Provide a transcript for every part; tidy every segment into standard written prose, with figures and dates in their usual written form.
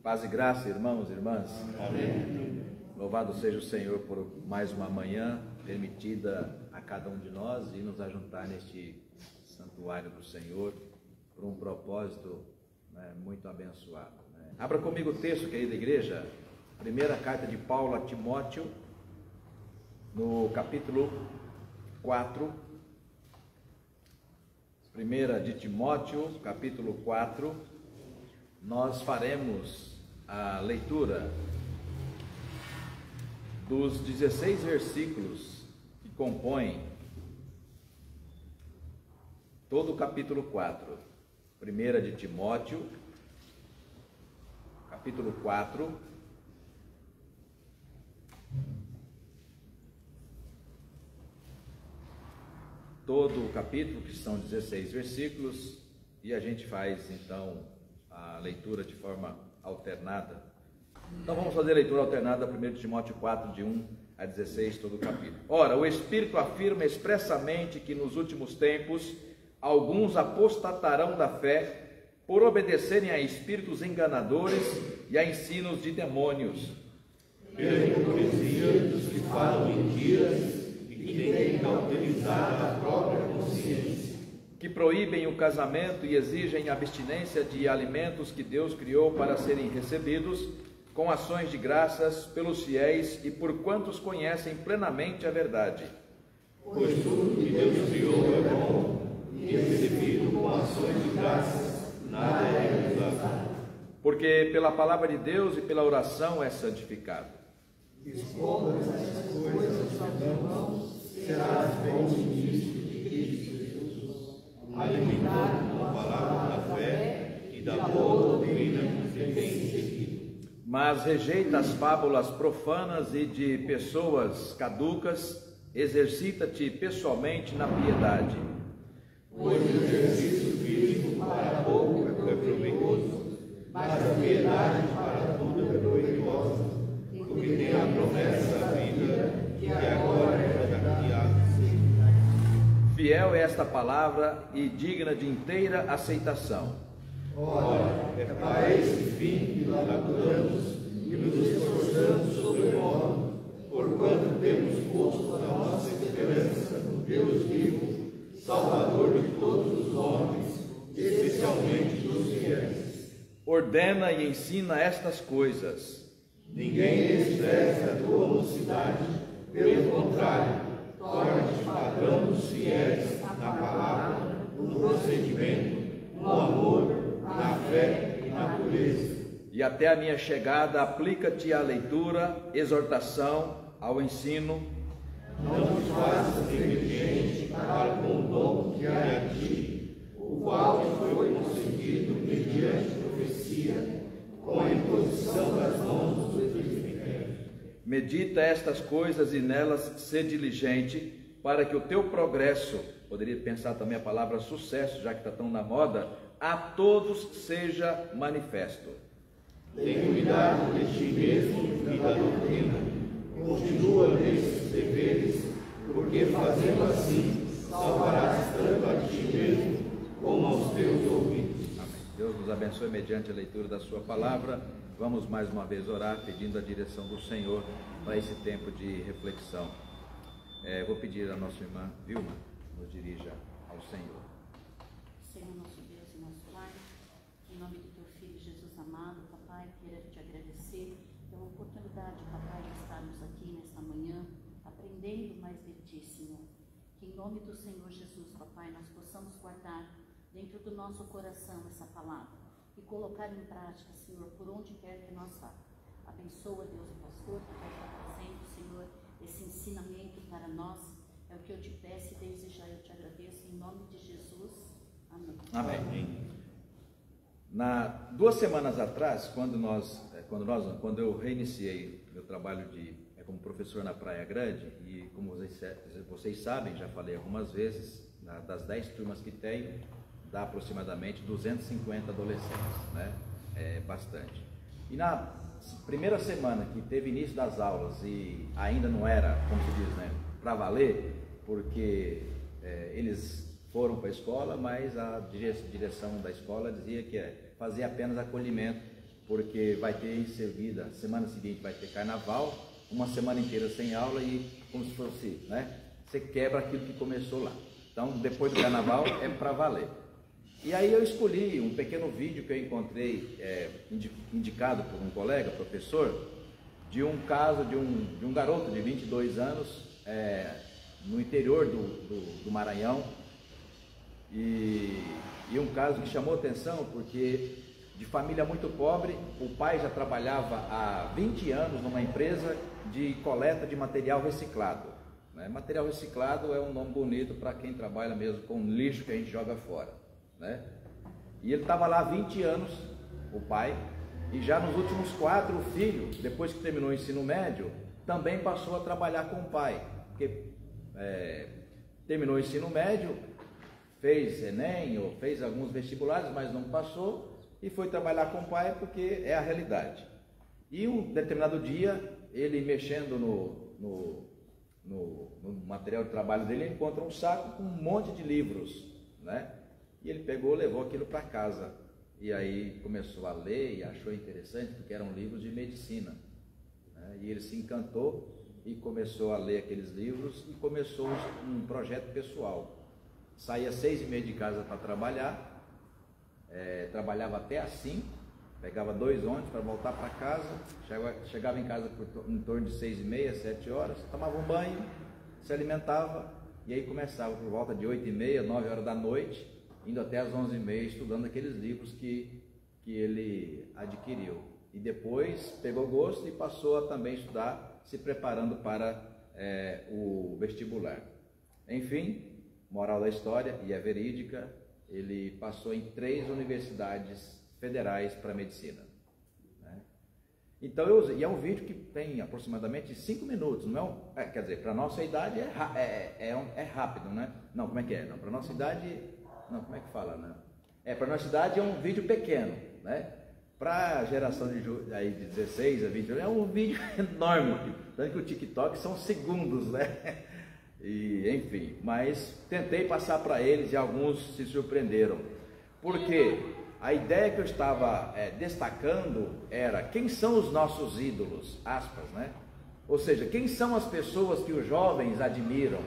Paz e graça, irmãos e irmãs. Amém. Louvado seja o Senhor por mais uma manhã permitida a cada um de nós e nos ajuntar neste santuário do Senhor por um propósito muito abençoado. Abra comigo o texto, querida igreja, primeira carta de Paulo a Timóteo, no capítulo 4. Primeira de Timóteo, capítulo 4. Nós faremos a leitura dos 16 versículos que compõem todo o capítulo 4. Primeira de Timóteo, capítulo 4. Todo o capítulo, que são 16 versículos, e a gente faz então a leitura de forma alternada. Então vamos fazer a leitura alternada, 1 Timóteo 4, de 1 a 16, todo o capítulo. Ora, o Espírito afirma expressamente que nos últimos tempos alguns apostatarão da fé por obedecerem a espíritos enganadores e a ensinos de demônios. Pela hipocrisia dos que falam mentiras e que têm cauterizado a própria consciência, que proíbem o casamento e exigem abstinência de alimentos que Deus criou para serem recebidos com ações de graças pelos fiéis e por quantos conhecem plenamente a verdade. Pois tudo que Deus criou é bom e é recebido com ações de graças, nada é usado. Porque pela palavra de Deus e pela oração é santificado. Exponda essas coisas aos seus irmãos, serás bom ministro de Cristo Jesus, alimentado com a palavra da fé e da boa doutrina que tem seguido. Mas rejeita as fábulas profanas e de pessoas caducas, exercita-te pessoalmente na piedade. Pois o exercício físico para pouco é proveitoso, mas a piedade para tudo é proveitosa, porque tem a promessa da vida que agora é daqui a sempre. Fiel é esta palavra e digna de inteira aceitação. Ora, é para esse fim que laboramos e nos esforçamos sobremodo, porquanto temos posto a nossa esperança no Deus vivo, Salvador de todos os homens, especialmente dos fiéis. Ordena e ensina estas coisas. Ninguém despreze a tua mocidade, pelo contrário, torna-te padrão dos fiéis na palavra, no procedimento, no amor, na fé e na pureza. E até a minha chegada aplica-te à leitura, exortação, ao ensino. Não te faças negligente para com o dom que há em ti, o qual te foi concedido mediante profecia, com a imposição das mãos do presbítero. Medita estas coisas e nelas ser diligente, para que o teu progresso, poderia pensar também a palavra sucesso, já que está tão na moda, a todos seja manifesto. Tem cuidado de ti mesmo e da doutrina. Continua nesses deveres, porque fazendo assim, salvarás tanto a ti mesmo como aos teus ouvintes. Amém. Deus nos abençoe mediante a leitura da sua palavra. Vamos mais uma vez orar, pedindo a direção do Senhor para esse tempo de reflexão. Vou pedir a nossa irmã Vilma, nos dirija ao Senhor. Senhor, nosso Deus e nosso Pai, em nome do teu Filho Jesus amado, papai, quero te agradecer pela oportunidade, papai, de estarmos aqui nesta manhã, aprendendo mais de ti, Senhor. Que em nome do Senhor Jesus, papai, nós possamos guardar dentro do nosso coração essa palavra e colocar em prática, Senhor, por onde quer que nós vá. Abençoa, Deus, o pastor que vai estar trazendo, Senhor, esse ensinamento para nós. É o que eu te peço e desde já eu te agradeço, em nome de Jesus. Amém. Amém. 2 semanas atrás, quando eu reiniciei meu trabalho como professor na Praia Grande, e como vocês sabem, já falei algumas vezes, das 10 turmas que tenho, dá aproximadamente 250 adolescentes, né? É bastante. E na primeira semana que teve início das aulas, e ainda não era, como se diz, né, para valer, porque eles foram para a escola, mas a direção da escola dizia que fazia apenas acolhimento porque vai ter em seguida, semana seguinte vai ter carnaval, uma semana inteira sem aula e como se fosse, né? Você quebra aquilo que começou lá. Então, depois do carnaval é para valer. E aí eu escolhi um pequeno vídeo que eu encontrei, indicado por um colega, professor, de um caso de um garoto de 22 anos, no interior do Maranhão, e um caso que chamou atenção porque de família muito pobre, o pai já trabalhava há 20 anos numa empresa de coleta de material reciclado. Né? Material reciclado é um nome bonito para quem trabalha mesmo com lixo que a gente joga fora. Né? E ele estava lá há 20 anos, o pai, e já nos últimos 4, o filho, depois que terminou o ensino médio, também passou a trabalhar com o pai, porque terminou o ensino médio, fez Enem ou fez alguns vestibulares, mas não passou, e foi trabalhar com o pai porque é a realidade. E um determinado dia, ele mexendo no material de trabalho dele, encontra um saco com um monte de livros, né? E ele pegou, levou aquilo para casa, e aí começou a ler e achou interessante, porque eram livros de medicina, né? E ele se encantou e começou a ler aqueles livros e começou um projeto pessoal. Saía 6h30 de casa para trabalhar, trabalhava até às 5, pegava 2 ônibus para voltar para casa, chegava em casa em torno de 6h30, 7 horas, tomava um banho, se alimentava, e aí começava por volta de 8h30, 9 horas da noite, indo até às 11h30, estudando aqueles livros que ele adquiriu. E depois pegou gosto e passou a também estudar, se preparando para o vestibular. Enfim, moral da história, e é verídica, ele passou em 3 universidades federais para medicina. Né? Então, e é um vídeo que tem aproximadamente 5 minutos, não quer dizer, para a nossa idade é rápido, né? Não, como é que é? Não, para a nossa idade, não, como é que fala, né? Para a nossa idade é um vídeo pequeno, né? Para a geração de 16 a 20 anos é um vídeo enorme, tanto que o TikTok são segundos, né? E, enfim, mas tentei passar para eles e alguns se surpreenderam, porque a ideia que eu estava destacando era quem são os nossos ídolos, aspas, né? Ou seja, quem são as pessoas que os jovens admiram?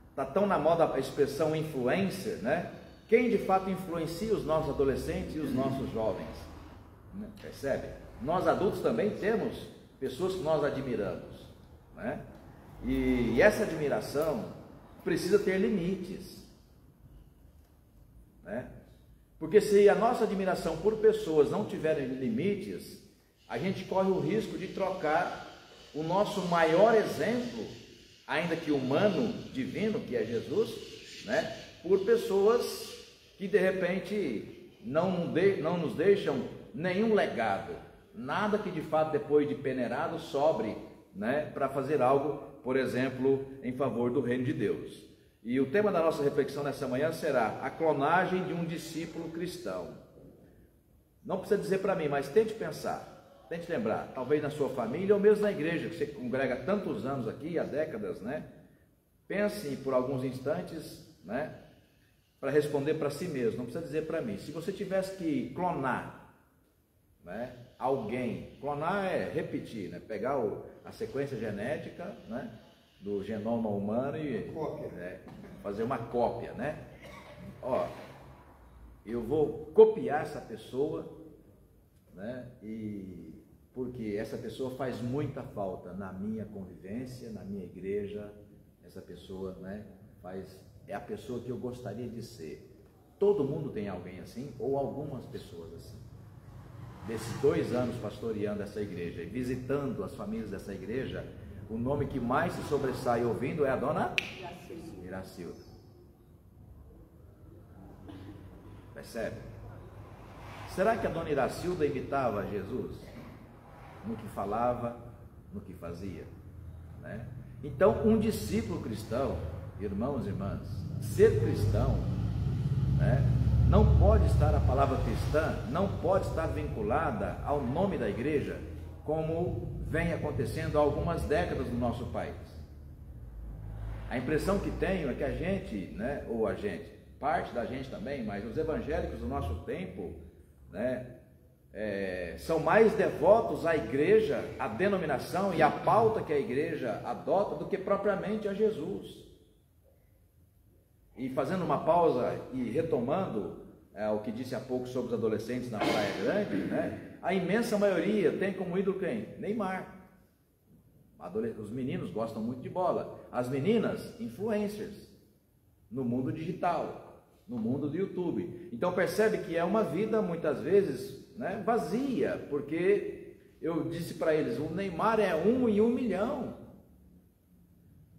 Está tão na moda a expressão influencer, né? Quem de fato influencia os nossos adolescentes e os nossos jovens? Percebe? Nós adultos também temos pessoas que nós admiramos, né? E essa admiração precisa ter limites, né? Porque se a nossa admiração por pessoas não tiverem limites, a gente corre o risco de trocar o nosso maior exemplo, ainda que humano, divino, que é Jesus, né? Por pessoas que de repente não nos deixam nenhum legado, nada que de fato depois de peneirado sobre, né, para fazer algo, por exemplo, em favor do reino de Deus. E o tema da nossa reflexão nessa manhã será a clonagem de um discípulo cristão. Não precisa dizer para mim, mas tente pensar, tente lembrar, talvez na sua família ou mesmo na igreja, que você congrega há tantos anos aqui, há décadas, né? Pense por alguns instantes, né, para responder para si mesmo, não precisa dizer para mim. Se você tivesse que clonar, né, alguém, clonar é repetir, né, pegar a sequência genética, né, do genoma humano e fazer uma cópia, né? Ó, eu vou copiar essa pessoa, né? E porque essa pessoa faz muita falta na minha convivência, na minha igreja. Essa pessoa, né, é a pessoa que eu gostaria de ser. Todo mundo tem alguém assim ou algumas pessoas assim. Desses 2 anos pastoreando essa igreja e visitando as famílias dessa igreja, o nome que mais se sobressai ouvindo é a dona Iracilda. Percebe? Será que a dona Iracilda imitava Jesus? No que falava, no que fazia, né? Então, um discípulo cristão, irmãos e irmãs, ser cristão, né, não pode estar, a palavra cristã não pode estar vinculada ao nome da igreja, como vem acontecendo há algumas décadas no nosso país. A impressão que tenho é que a gente, né, ou a gente, parte da gente também, mas os evangélicos do nosso tempo, né, são mais devotos à igreja, à denominação e à pauta que a igreja adota do que propriamente a Jesus. E fazendo uma pausa e retomando o que disse há pouco sobre os adolescentes na Praia Grande, né? A imensa maioria tem como ídolo quem? Neymar. Os meninos gostam muito de bola, as meninas, influencers no mundo digital, no mundo do YouTube. Então percebe que é uma vida muitas vezes, né, vazia, porque eu disse para eles, o Neymar é 1 em 1 milhão.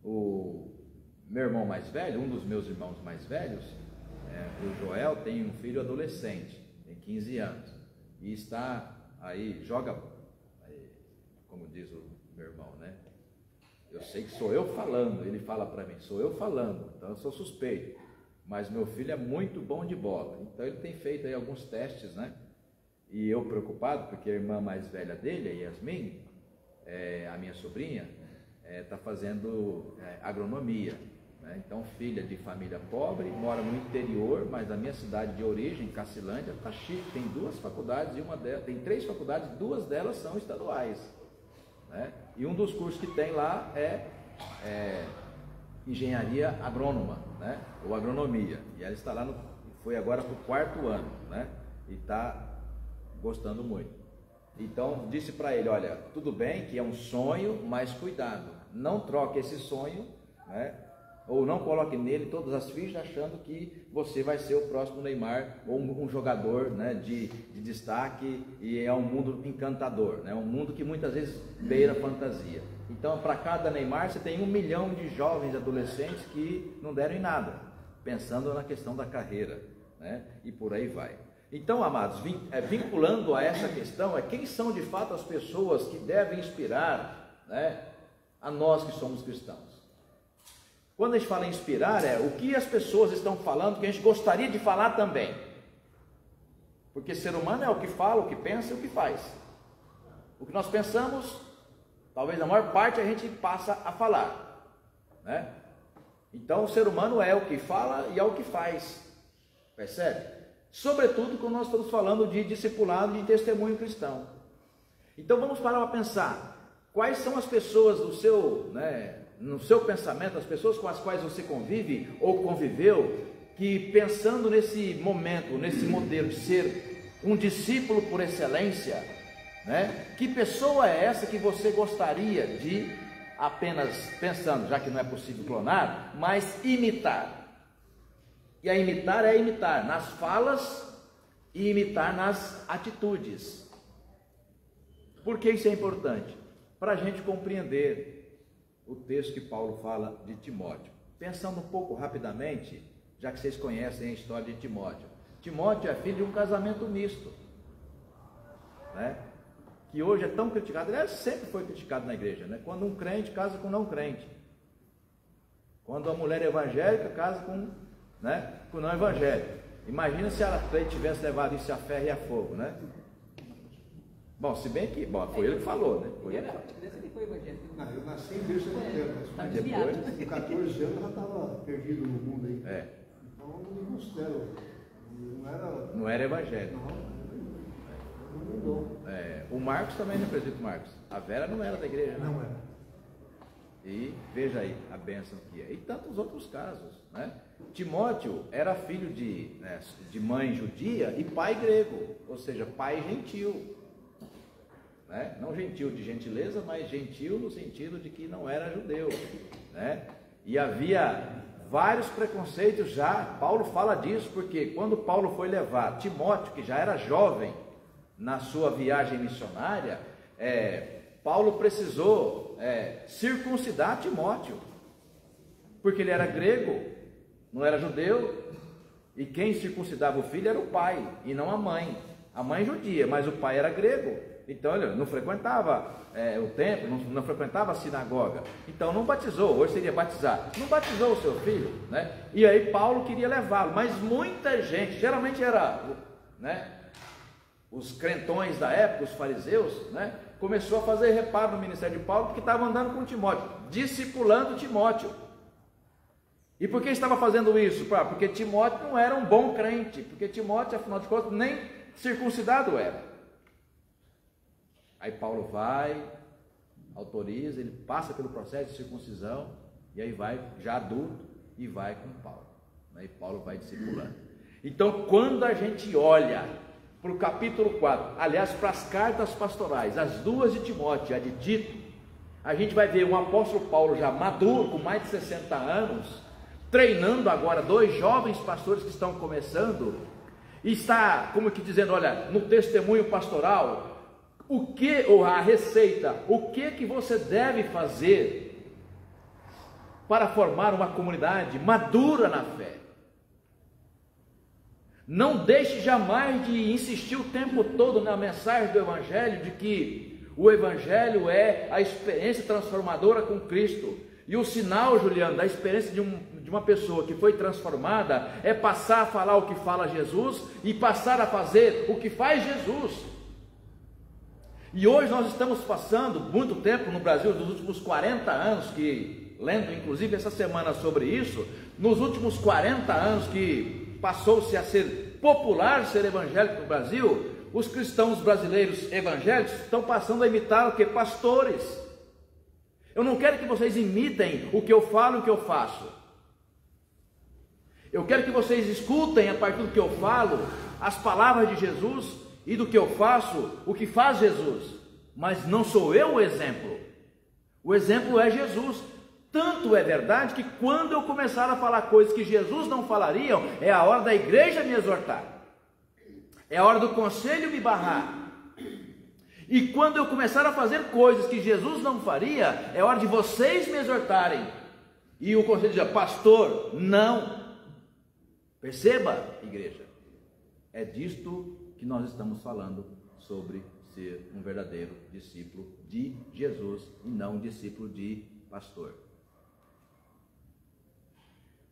O meu irmão mais velho, um dos meus irmãos mais velhos, o Joel, tem um filho adolescente, tem 15 anos, e está aí, joga, como diz o meu irmão, né? Eu sei que sou eu falando, ele fala para mim, sou eu falando, então eu sou suspeito, mas meu filho é muito bom de bola, então ele tem feito aí alguns testes, né? E eu preocupado, porque a irmã mais velha dele, a Yasmin, a minha sobrinha, está fazendo agronomia, né? Então filha de família pobre, mora no interior, mas a minha cidade de origem, Cacilândia, está chique, tem 2 faculdades, e tem 3 faculdades, 2 delas são estaduais, né? E um dos cursos que tem lá é engenharia agrônoma, né? Ou agronomia, e ela está lá, foi agora para o 4º ano, né? E está gostando muito. Então disse para ele, olha, tudo bem que é um sonho, mas cuidado, não troque esse sonho, né? Ou não coloque nele todas as fichas achando que você vai ser o próximo Neymar, ou um jogador, né, de destaque, e é um mundo encantador, né? Um mundo que muitas vezes beira fantasia. Então para cada Neymar você tem 1 milhão de jovens adolescentes que não deram em nada, pensando na questão da carreira, né? E por aí vai. Então, amados, vinculando a essa questão, quem são de fato as pessoas que devem inspirar, né, a nós que somos cristãos. Quando a gente fala em inspirar, o que as pessoas estão falando que a gente gostaria de falar também. Porque ser humano é o que fala, o que pensa e o que faz. O que nós pensamos, talvez a maior parte a gente passa a falar, né? Então o ser humano é o que fala e é o que faz, percebe? Sobretudo quando nós estamos falando de discipulado, de testemunho cristão. Então vamos parar para pensar, quais são as pessoas do seu, né, no seu pensamento, as pessoas com as quais você convive ou conviveu, que pensando nesse momento, nesse modelo de ser um discípulo por excelência, né, que pessoa é essa que você gostaria de apenas, pensando, já que não é possível clonar, mas imitar? E a imitar é imitar nas falas e imitar nas atitudes. Por que isso é importante? Para a gente compreender o texto que Paulo fala de Timóteo. Pensando um pouco rapidamente, já que vocês conhecem a história de Timóteo. Timóteo é filho de um casamento misto, né? Que hoje é tão criticado, aliás, sempre foi criticado na igreja, né? Quando um crente casa com não crente. Quando a mulher evangélica casa com, né, com não evangélico. Imagina se a lei tivesse levado isso a ferro e a fogo, né? Bom, se bem que, foi ele que falou, né? Foi ele. Não, eu nasci em berço evangélico, mas depois, com 14 anos, ela estava perdida no mundo aí. Então eu não me considero, não era evangélico. O Marcos também não é presbítero Marcos. A Vera não era da igreja, né? Não era. E veja aí a bênção que é. E tantos outros casos, né? Timóteo era filho de mãe judia e pai grego, ou seja, pai gentil, né? Não gentil de gentileza, mas gentil no sentido de que não era judeu, né? E havia vários preconceitos já. Paulo fala disso porque quando Paulo foi levar Timóteo, que já era jovem, na sua viagem missionária, Paulo precisou circuncidar Timóteo, porque ele era grego, não era judeu, e quem circuncidava o filho era o pai, e não a mãe judia, mas o pai era grego, então ele não frequentava o templo, não frequentava a sinagoga, então não batizou, hoje seria batizar, não batizou o seu filho, né? E aí Paulo queria levá-lo, mas muita gente, geralmente era, né, os crentões da época, os fariseus, né, começou a fazer reparo no ministério de Paulo, porque estava andando com Timóteo, discipulando Timóteo. E por que estava fazendo isso? Porque Timóteo não era um bom crente, porque Timóteo, afinal de contas, nem circuncidado era. Aí Paulo vai, autoriza, ele passa pelo processo de circuncisão, e aí vai, já adulto, e vai com Paulo. Aí Paulo vai discipulando. Então, quando a gente olha para o capítulo 4, aliás, para as cartas pastorais, as duas de Timóteo e a de Tito, a gente vai ver um apóstolo Paulo já maduro, com mais de 60 anos, treinando agora 2 jovens pastores que estão começando, e está, como que dizendo, olha, no testemunho pastoral, o que, ou a receita, o que você deve fazer para formar uma comunidade madura na fé. Não deixe jamais de insistir o tempo todo na mensagem do Evangelho, de que o Evangelho é a experiência transformadora com Cristo. E o sinal, Juliano, da experiência de uma pessoa que foi transformada é passar a falar o que fala Jesus e passar a fazer o que faz Jesus. E hoje nós estamos passando muito tempo no Brasil, nos últimos 40 anos, que, lendo inclusive essa semana sobre isso, nos últimos 40 anos que passou-se a ser popular ser evangélico no Brasil, os cristãos brasileiros evangélicos estão passando a imitar o que? Pastores. Eu não quero que vocês imitem o que eu falo e o que eu faço. Eu quero que vocês escutem, a partir do que eu falo, as palavras de Jesus, e do que eu faço, o que faz Jesus. Mas não sou eu o exemplo. O exemplo é Jesus. Tanto é verdade que quando eu começar a falar coisas que Jesus não falaria, é a hora da igreja me exortar, é a hora do conselho me barrar. E quando eu começar a fazer coisas que Jesus não faria, é hora de vocês me exortarem. E o conselho diz: pastor, não. Perceba, igreja, é disto que nós estamos falando, sobre ser um verdadeiro discípulo de Jesus e não um discípulo de pastor.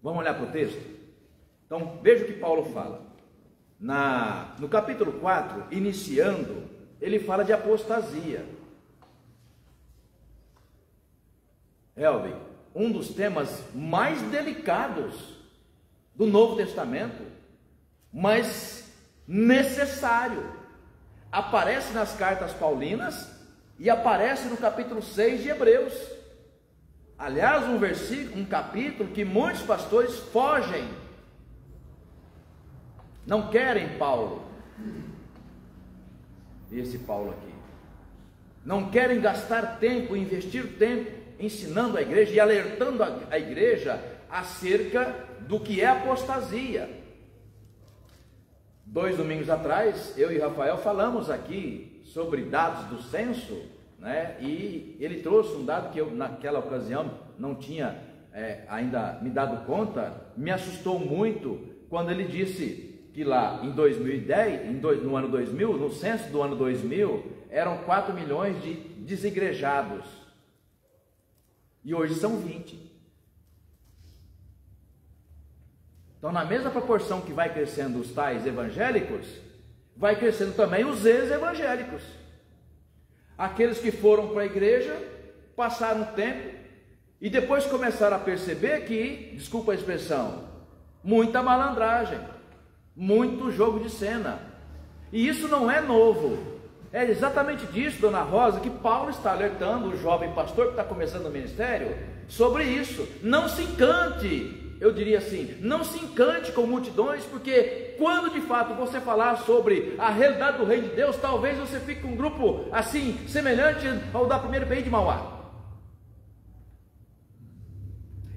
Vamos olhar para o texto? Então, veja o que Paulo fala. No capítulo 4, iniciando, ele fala de apostasia. Helvig, um dos temas mais delicados do Novo Testamento, mas necessário. Aparece nas cartas paulinas e aparece no capítulo 6 de Hebreus. Aliás, um capítulo que muitos pastores fogem, não querem Paulo, esse Paulo aqui, não querem gastar tempo, investir tempo ensinando a igreja e alertando a igreja acerca do que é apostasia. 2 domingos atrás, eu e Rafael falamos aqui sobre dados do censo, né? E ele trouxe um dado que eu naquela ocasião não tinha ainda me dado conta. Me assustou muito quando ele disse que lá em 2010, no ano 2000, no censo do ano 2000, eram 4 milhões de desigrejados, e hoje são 20. Então, na mesma proporção que vai crescendo os tais evangélicos, vai crescendo também os ex-evangélicos. Aqueles que foram para a igreja, passaram um tempo e depois começaram a perceber que, desculpa a expressão, muita malandragem, muito jogo de cena. E isso não é novo. É exatamente disso, dona Rosa, que Paulo está alertando o jovem pastor que está começando o ministério sobre isso. Não se encante, eu diria assim, não se encante com multidões, porque quando de fato você falar sobre a realidade do reino de Deus, talvez você fique com um grupo assim, semelhante ao da primeira PI de Mauá.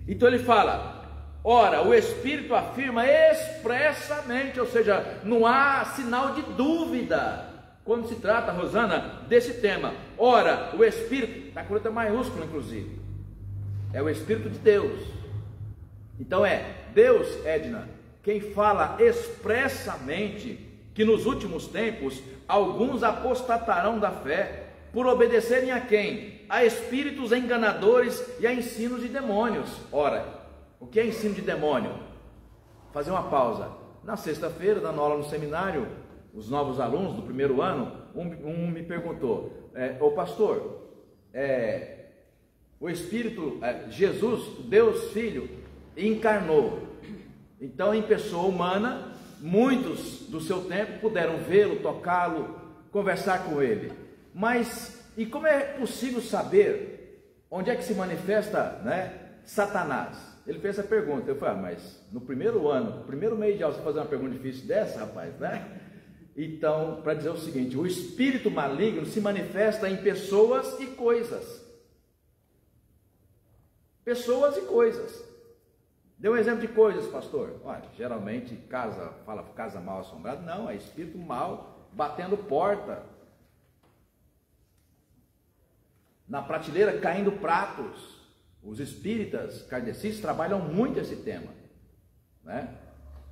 Então ele fala: ora, o Espírito afirma expressamente, ou seja, não há sinal de dúvida quando se trata, Rosana, desse tema. Ora, o Espírito, está com letra maiúscula inclusive, é o Espírito de Deus. Então é Deus, Edna, quem fala expressamente que nos últimos tempos alguns apostatarão da fé, por obedecerem a quem? A espíritos enganadores e a ensinos de demônios. Ora, o que é ensino de demônio? Fazer uma pausa. Na sexta-feira, dando aula no seminário, os novos alunos do primeiro ano, um me perguntou: ô pastor, o Espírito, Jesus, Deus Filho, encarnou, então em pessoa humana, muitos do seu tempo puderam vê-lo, tocá-lo, conversar com ele. Mas, e como é possível saber onde é que se manifesta, né, Satanás? Ele fez essa pergunta. Eu falei, mas no primeiro ano, primeiro mês de aula, você fazer uma pergunta difícil dessa, rapaz, né? Então, para dizer o seguinte, o espírito maligno se manifesta em pessoas e coisas. Pessoas e coisas. Dê um exemplo de coisas, pastor. Olha, geralmente casa mal assombrada. Não, é espírito mal batendo porta. Na prateleira caindo pratos. Os espíritas kardecistas trabalham muito esse tema, né?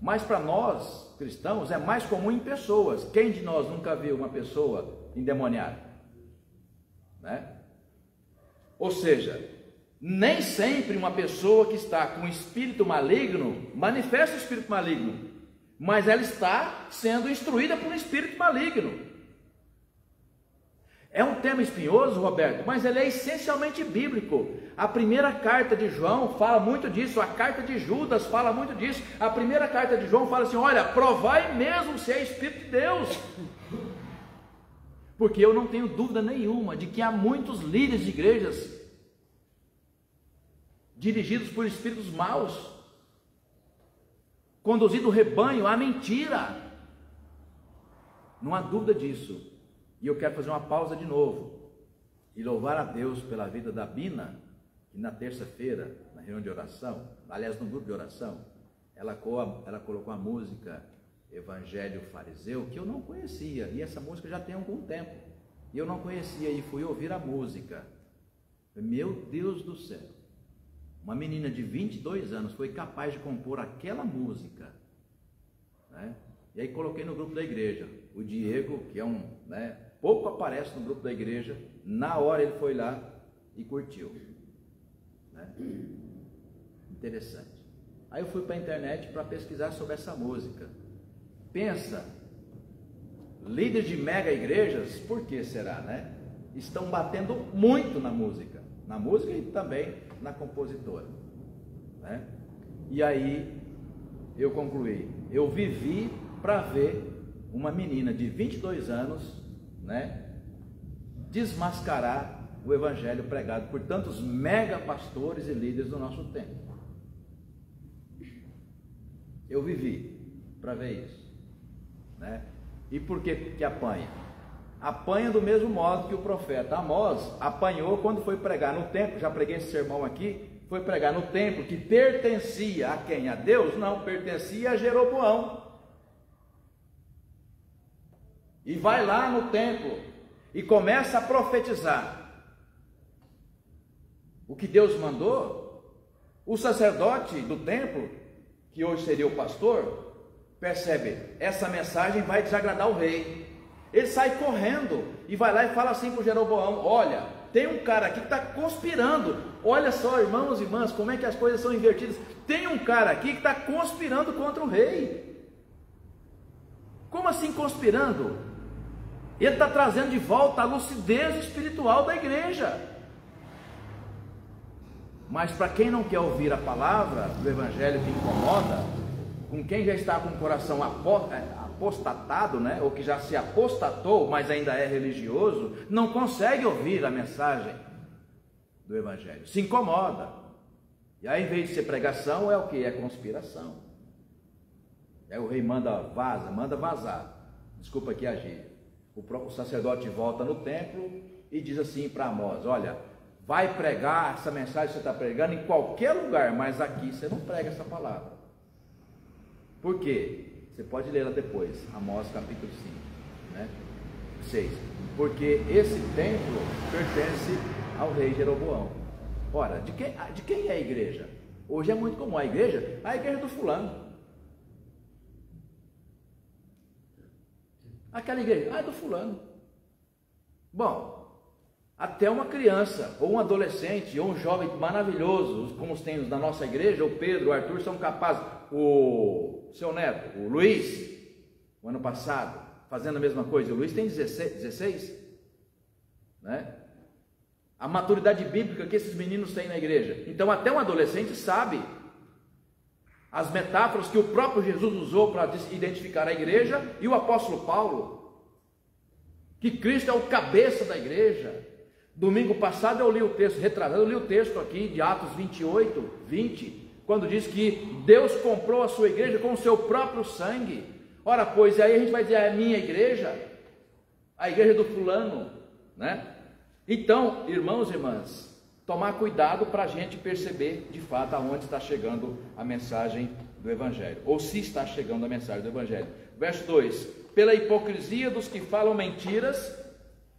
Mas para nós, cristãos, é mais comum em pessoas. Quem de nós nunca viu uma pessoa endemoniada? Né? Ou seja, nem sempre uma pessoa que está com espírito maligno manifesta o espírito maligno, mas ela está sendo instruída por um espírito maligno. É um tema espinhoso, Roberto, mas ele é essencialmente bíblico. A primeira carta de João fala muito disso, a carta de Judas fala muito disso. A primeira carta de João fala assim, olha, provai mesmo se é Espírito de Deus. Porque eu não tenho dúvida nenhuma de que há muitos líderes de igrejas dirigidos por espíritos maus, conduzindo o rebanho à mentira. Não há dúvida disso. E eu quero fazer uma pausa de novo e louvar a Deus pela vida da Bina, que na terça-feira, na reunião de oração, aliás no grupo de oração, ela colocou a música Evangelho Fariseu, que eu não conhecia, e essa música já tem algum tempo, e eu não conhecia, e fui ouvir a música. Meu Deus do céu, uma menina de 22 anos foi capaz de compor aquela música, né? E aí coloquei no grupo da igreja. O Diego, que é pouco aparece no grupo da igreja, na hora ele foi lá e curtiu, né? Interessante. Aí eu fui para a internet para pesquisar sobre essa música. Pensa, líderes de mega igrejas, por que será, né? Estão batendo muito na música e também na compositora, né? E aí eu concluí, eu vivi para ver uma menina de 22 anos, né, desmascarar o evangelho pregado por tantos mega pastores e líderes do nosso tempo. Eu vivi para ver isso, né? E por que apanha? Apanha do mesmo modo que o profeta Amós apanhou quando foi pregar no templo. Já preguei esse sermão aqui. Foi pregar no templo que pertencia a quem? A Deus? Não, pertencia a Jeroboão. E vai lá no templo e começa a profetizar o que Deus mandou. O sacerdote do templo, que hoje seria o pastor, percebe, essa mensagem vai desagradar o rei. Ele sai correndo e vai lá e fala assim para o Jeroboão, olha, tem um cara aqui que está conspirando. Olha só, irmãos e irmãs, como é que as coisas são invertidas. Tem um cara aqui que está conspirando contra o rei. Como assim conspirando? Ele está trazendo de volta a lucidez espiritual da igreja. Mas para quem não quer ouvir a palavra do evangelho que incomoda, com quem já está com o coração apostatado, né? Ou que já se apostatou, mas ainda é religioso, não consegue ouvir a mensagem do evangelho, se incomoda. E aí, em vez de ser pregação, é o que? É conspiração. Aí o rei manda vazar. Desculpa aqui a gíria. O sacerdote volta no templo e diz assim para Amós, olha, vai pregar essa mensagem que você está pregando em qualquer lugar, mas aqui você não prega essa palavra. Por quê? Você pode ler ela depois, Amós capítulo 5, né? 6. Porque esse templo pertence ao rei Jeroboão. Ora, de quem é a igreja? Hoje é muito comum a igreja do fulano. Aquela igreja, do fulano. Bom, até uma criança, ou um adolescente, ou um jovem maravilhoso, como os tem na nossa igreja, o Pedro, o Arthur, são capazes, o seu neto, o Luiz, o ano passado, fazendo a mesma coisa. O Luiz tem 16, né? A maturidade bíblica que esses meninos têm na igreja. Então até um adolescente sabe as metáforas que o próprio Jesus usou para identificar a igreja, e o apóstolo Paulo. que Cristo é o cabeça da igreja. Domingo passado eu li o texto, retrasado, eu li o texto aqui de Atos 28, 20, quando diz que Deus comprou a sua igreja com o seu próprio sangue. Ora, pois, e aí a gente vai dizer, é a minha igreja, a igreja do fulano, né? Então, irmãos e irmãs, tomar cuidado para a gente perceber de fato aonde está chegando a mensagem do Evangelho, ou se está chegando a mensagem do Evangelho. Verso 2: pela hipocrisia dos que falam mentiras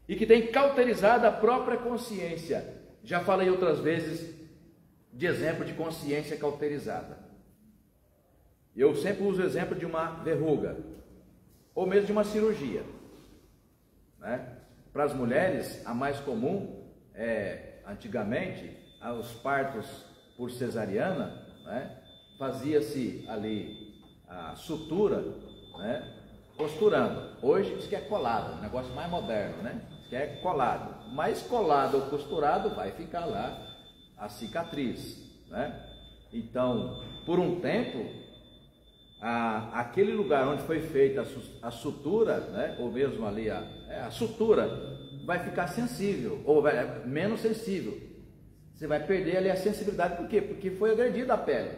e que têm cauterizado a própria consciência. Já falei outras vezes de exemplo de consciência cauterizada. Eu sempre uso o exemplo de uma verruga, ou mesmo de uma cirurgia, né? Para as mulheres, a mais comum antigamente, os partos por cesariana, né? Fazia-se ali a sutura, né? Costurando. Hoje diz que é colado, um negócio mais moderno, né? Diz que é colado, mas colado ou costurado vai ficar lá a cicatriz, né? Então, por um tempo, aquele lugar onde foi feita a sutura, né? Ou mesmo ali a sutura, vai ficar sensível, ou menos sensível. Você vai perder ali a sensibilidade, por quê? Porque foi agredida a pele,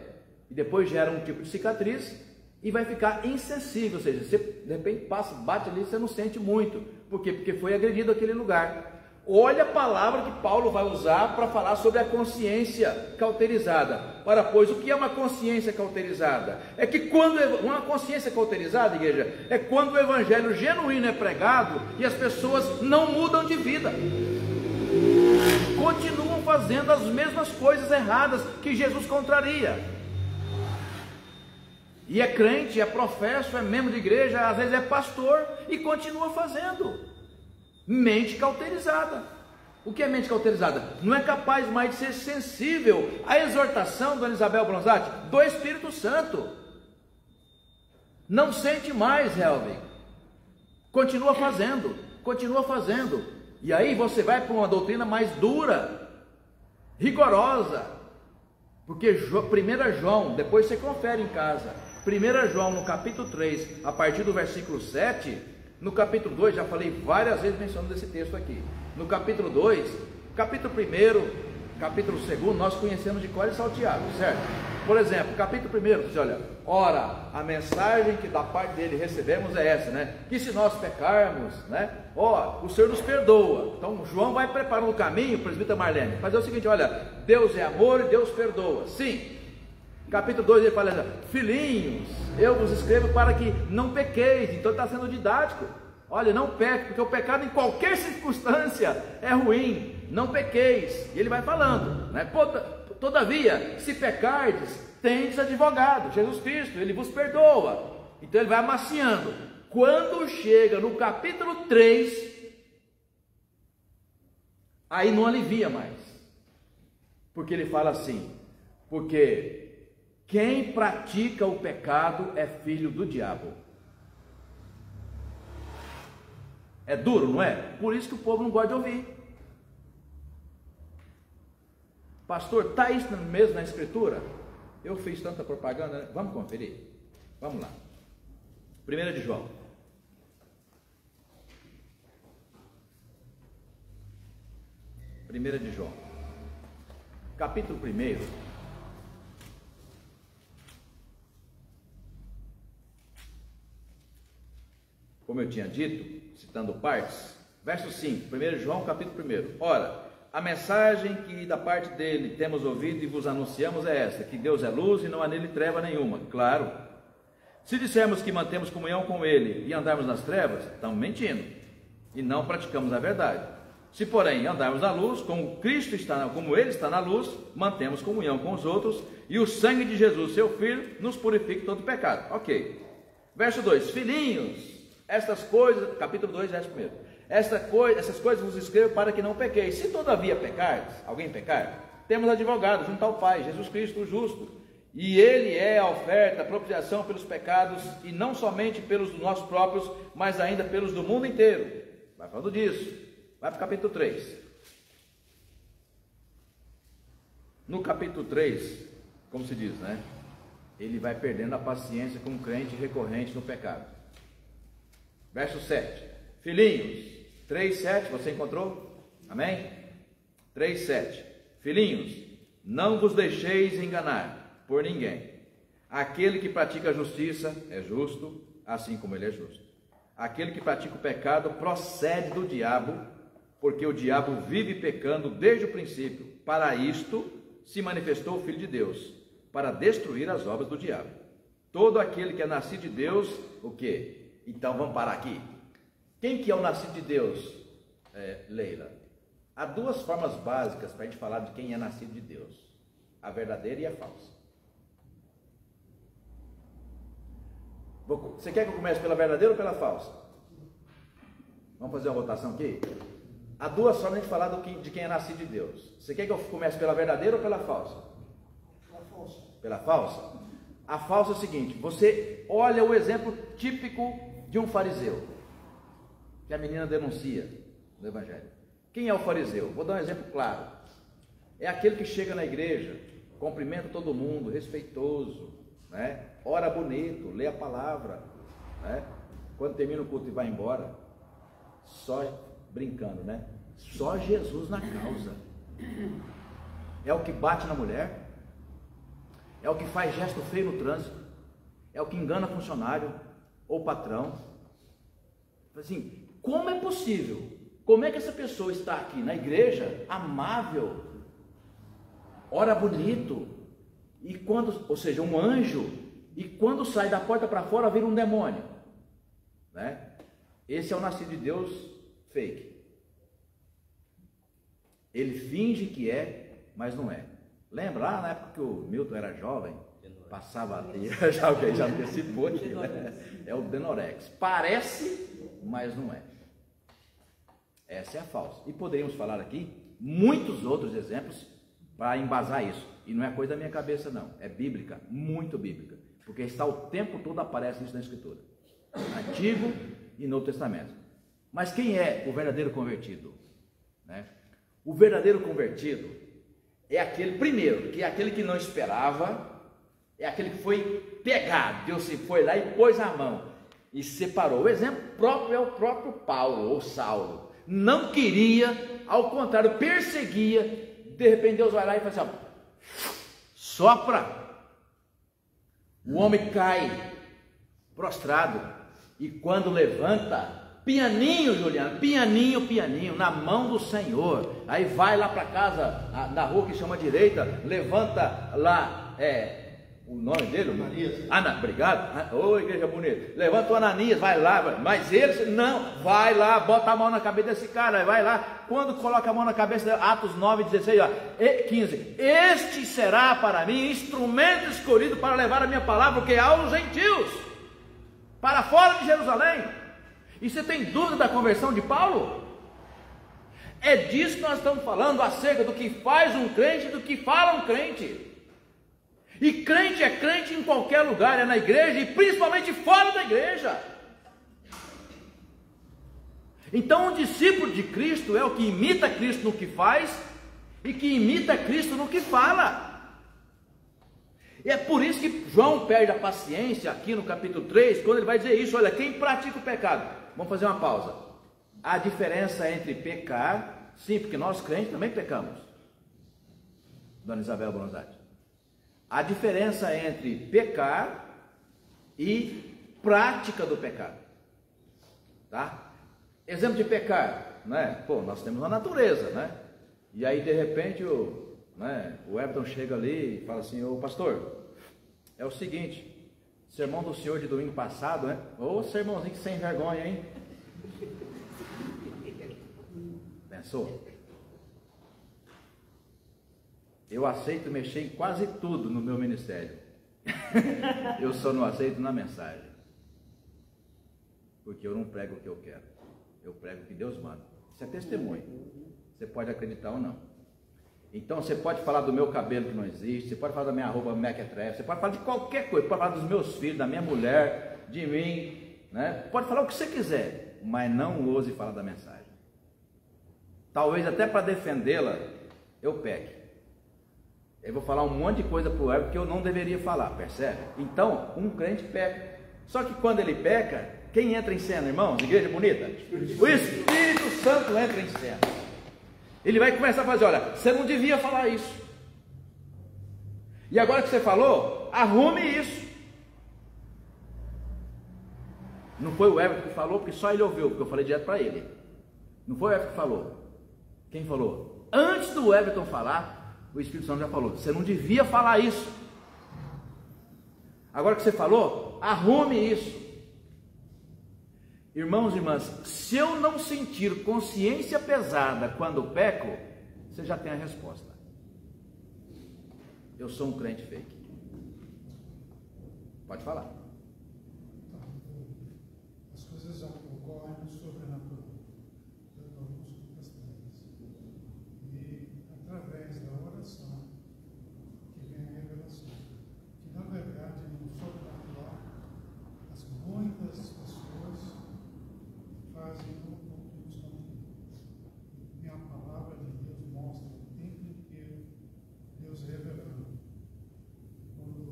e depois gera um tipo de cicatriz, e vai ficar insensível, ou seja, você de repente passa, bate ali, você não sente muito. Por quê? Porque foi agredido aquele lugar. Olha a palavra que Paulo vai usar para falar sobre a consciência cauterizada. Ora, pois, o que é uma consciência cauterizada? É que quando uma consciência cauterizada, igreja, é quando o evangelho genuíno é pregado e as pessoas não mudam de vida, continuam fazendo as mesmas coisas erradas que Jesus contraria. E é crente, é professo, é membro de igreja, às vezes é pastor e continua fazendo. Mente cauterizada. O que é mente cauterizada? Não é capaz mais de ser sensível à exortação, dona Isabel Bronzatti, do Espírito Santo. Não sente mais, Helvin. Continua fazendo, continua fazendo. E aí você vai para uma doutrina mais dura, rigorosa. Porque 1 João, depois você confere em casa, 1 João no capítulo 3, a partir do versículo 7... No capítulo 2, já falei várias vezes mencionando esse texto aqui. No capítulo 2, capítulo 1, capítulo 2, nós conhecemos de cor e salteado, certo? Por exemplo, capítulo 1, diz, olha, ora, a mensagem que da parte dele recebemos é essa, né? Que se nós pecarmos, né? O Senhor nos perdoa. Então, João vai preparando o caminho, presbítero Marlene, fazer o seguinte, olha, Deus é amor e Deus perdoa. Sim. Capítulo 2 ele fala, filhinhos, eu vos escrevo para que não pequeis. Então está sendo didático. Olha, não peque, porque o pecado em qualquer circunstância é ruim. Não pequeis. E ele vai falando, né? Todavia, se pecardes, tendes advogado, Jesus Cristo, ele vos perdoa. Então ele vai amaciando. Quando chega no capítulo 3, aí não alivia mais. Porque ele fala assim, porque quem pratica o pecado é filho do diabo. É duro, não é? Por isso que o povo não gosta de ouvir. Pastor, está isso mesmo na escritura? Eu fiz tanta propaganda, né? Vamos conferir? Vamos lá. 1 de João. Capítulo 1. Como eu tinha dito, citando partes, verso 5, 1 João capítulo 1. Ora, a mensagem que da parte dele temos ouvido e vos anunciamos é esta, que Deus é luz e não há nele treva nenhuma. Claro, se dissermos que mantemos comunhão com ele e andarmos nas trevas, estamos mentindo e não praticamos a verdade. Se porém andarmos na luz, como ele está na luz, mantemos comunhão com os outros e o sangue de Jesus, seu Filho, nos purifica de todo pecado. Ok. Verso 2, filhinhos, estas coisas, capítulo 2, verso 1. Essas coisas vos escrevo para que não pequeis. Se todavia pecardes, alguém pecar, temos advogado junto ao Pai, Jesus Cristo o justo. E ele é a oferta, a propiciação pelos pecados, e não somente pelos nossos próprios, mas ainda pelos do mundo inteiro. Vai falando disso. Vai para o capítulo 3. No capítulo 3, como se diz, né? Ele vai perdendo a paciência com o crente recorrente no pecado. Verso 7. Filhinhos, 3:7, você encontrou? Amém? 3:7. Filhinhos, não vos deixeis enganar por ninguém. Aquele que pratica a justiça é justo, assim como ele é justo. Aquele que pratica o pecado procede do diabo, porque o diabo vive pecando desde o princípio. Para isto se manifestou o Filho de Deus, para destruir as obras do diabo. Todo aquele que é nascido de Deus, o quê? Então vamos parar aqui. Quem que é o nascido de Deus, Leila? Há duas formas básicas para a gente falar de quem é nascido de Deus: a verdadeira e a falsa. Você quer que eu comece pela verdadeira ou pela falsa? Vamos fazer uma votação aqui? Há duas formas de falar de quem é nascido de Deus. Você quer que eu comece pela verdadeira ou pela falsa? Pela falsa. Pela falsa? A falsa é o seguinte: você olha o exemplo típico de um fariseu, que a menina denuncia no Evangelho. Quem é o fariseu? Vou dar um exemplo claro. É aquele que chega na igreja, cumprimenta todo mundo, respeitoso, né? Ora bonito, lê a palavra, né? Quando termina o culto e vai embora, só brincando, né? Só Jesus na causa. É o que bate na mulher, é o que faz gesto feio no trânsito, é o que engana funcionário ou patrão. Assim, como é possível? Como é que essa pessoa está aqui na igreja, amável, ora bonito, e quando, ou seja, um anjo, e quando sai da porta para fora vira um demônio, né? Esse é o nascido de Deus fake. Ele finge que é, mas não é. Lembra lá na época que o Milton era jovem, passava, já antecipou aqui, né? É o Denorex. Parece, mas não é. Essa é a falsa. E poderíamos falar aqui muitos outros exemplos para embasar isso. E não é coisa da minha cabeça não, é bíblica, muito bíblica. Porque está o tempo todo aparece isso na Escritura, Antigo e Novo Testamento. Mas quem é o verdadeiro convertido, né? O verdadeiro convertido é aquele, primeiro, que é aquele que não esperava, é aquele que foi pegado, Deus se foi lá e pôs a mão e separou. O exemplo próprio é o próprio Paulo ou Saulo. Não queria, ao contrário, perseguia. De repente Deus vai lá e fala assim, ó, sopra. O homem cai prostrado, e quando levanta, pianinho, Juliano, pianinho, na mão do Senhor. Aí vai lá para casa, na rua que chama direita, levanta lá, o nome dele? Ananias. Obrigado. Ô, igreja bonita. Levanta o Ananias, vai lá, mas ele não, vai lá, bota a mão na cabeça desse cara, vai lá. Quando coloca a mão na cabeça dele, Atos 9, 16, ó, 15. Este será para mim instrumento escolhido para levar a minha palavra, que é aos gentios, para fora de Jerusalém. E você tem dúvida da conversão de Paulo? É disso que nós estamos falando, acerca do que faz um crente e do que fala um crente. E crente é crente em qualquer lugar, é na igreja e principalmente fora da igreja. Então um discípulo de Cristo é o que imita Cristo no que faz e que imita Cristo no que fala. E é por isso que João perde a paciência aqui no capítulo 3, quando ele vai dizer isso, olha, quem pratica o pecado. Vamos fazer uma pausa. A diferença entre pecar, sim, porque nós crentes também pecamos, Dona Isabel Bronzatti. A diferença entre pecar e prática do pecado, tá? Exemplo de pecar, né? Pô, nós temos a natureza, né? E aí de repente o Everton chega ali e fala assim, ô pastor, é o seguinte, sermão do senhor de domingo passado, né? Ô sermãozinho sem vergonha, hein? Pensou? Eu aceito mexer em quase tudo no meu ministério. Eu só não aceito na mensagem. Porque eu não prego o que eu quero. Eu prego o que Deus manda. Isso é testemunho. Você pode acreditar ou não. Então você pode falar do meu cabelo que não existe. Você pode falar da minha roupa mequetrefe. Você pode falar de qualquer coisa. Pode falar dos meus filhos, da minha mulher, de mim, né? Pode falar o que você quiser. Mas não ouse falar da mensagem. Talvez até para defendê-la eu peque. Eu vou falar um monte de coisa para o Everton que eu não deveria falar, percebe? Então, um crente peca. Só que quando ele peca, Quem entra em cena, irmãos? Igreja bonita? O Espírito Santo entra em cena. Ele vai começar a fazer, olha, você não devia falar isso. E agora que você falou, arrume isso. Não foi o Everton que falou, porque só ele ouviu, porque eu falei direto para ele. Não foi o Everton que falou. Quem falou? Antes do Everton falar, o Espírito Santo já falou, você não devia falar isso. Agora que você falou, arrume isso. Irmãos e irmãs, se eu não sentir consciência pesada quando peco, você já tem a resposta. Eu sou um crente fake. Pode falar. As coisas já ocorrem no sobrenatural, dando algumas circunstâncias. E através da oração que vem a revelação. Que na verdade no sobrenatural muitas pessoas fazem o que estão aqui. E a palavra de Deus mostra o tempo inteiro Deus revelando. Quando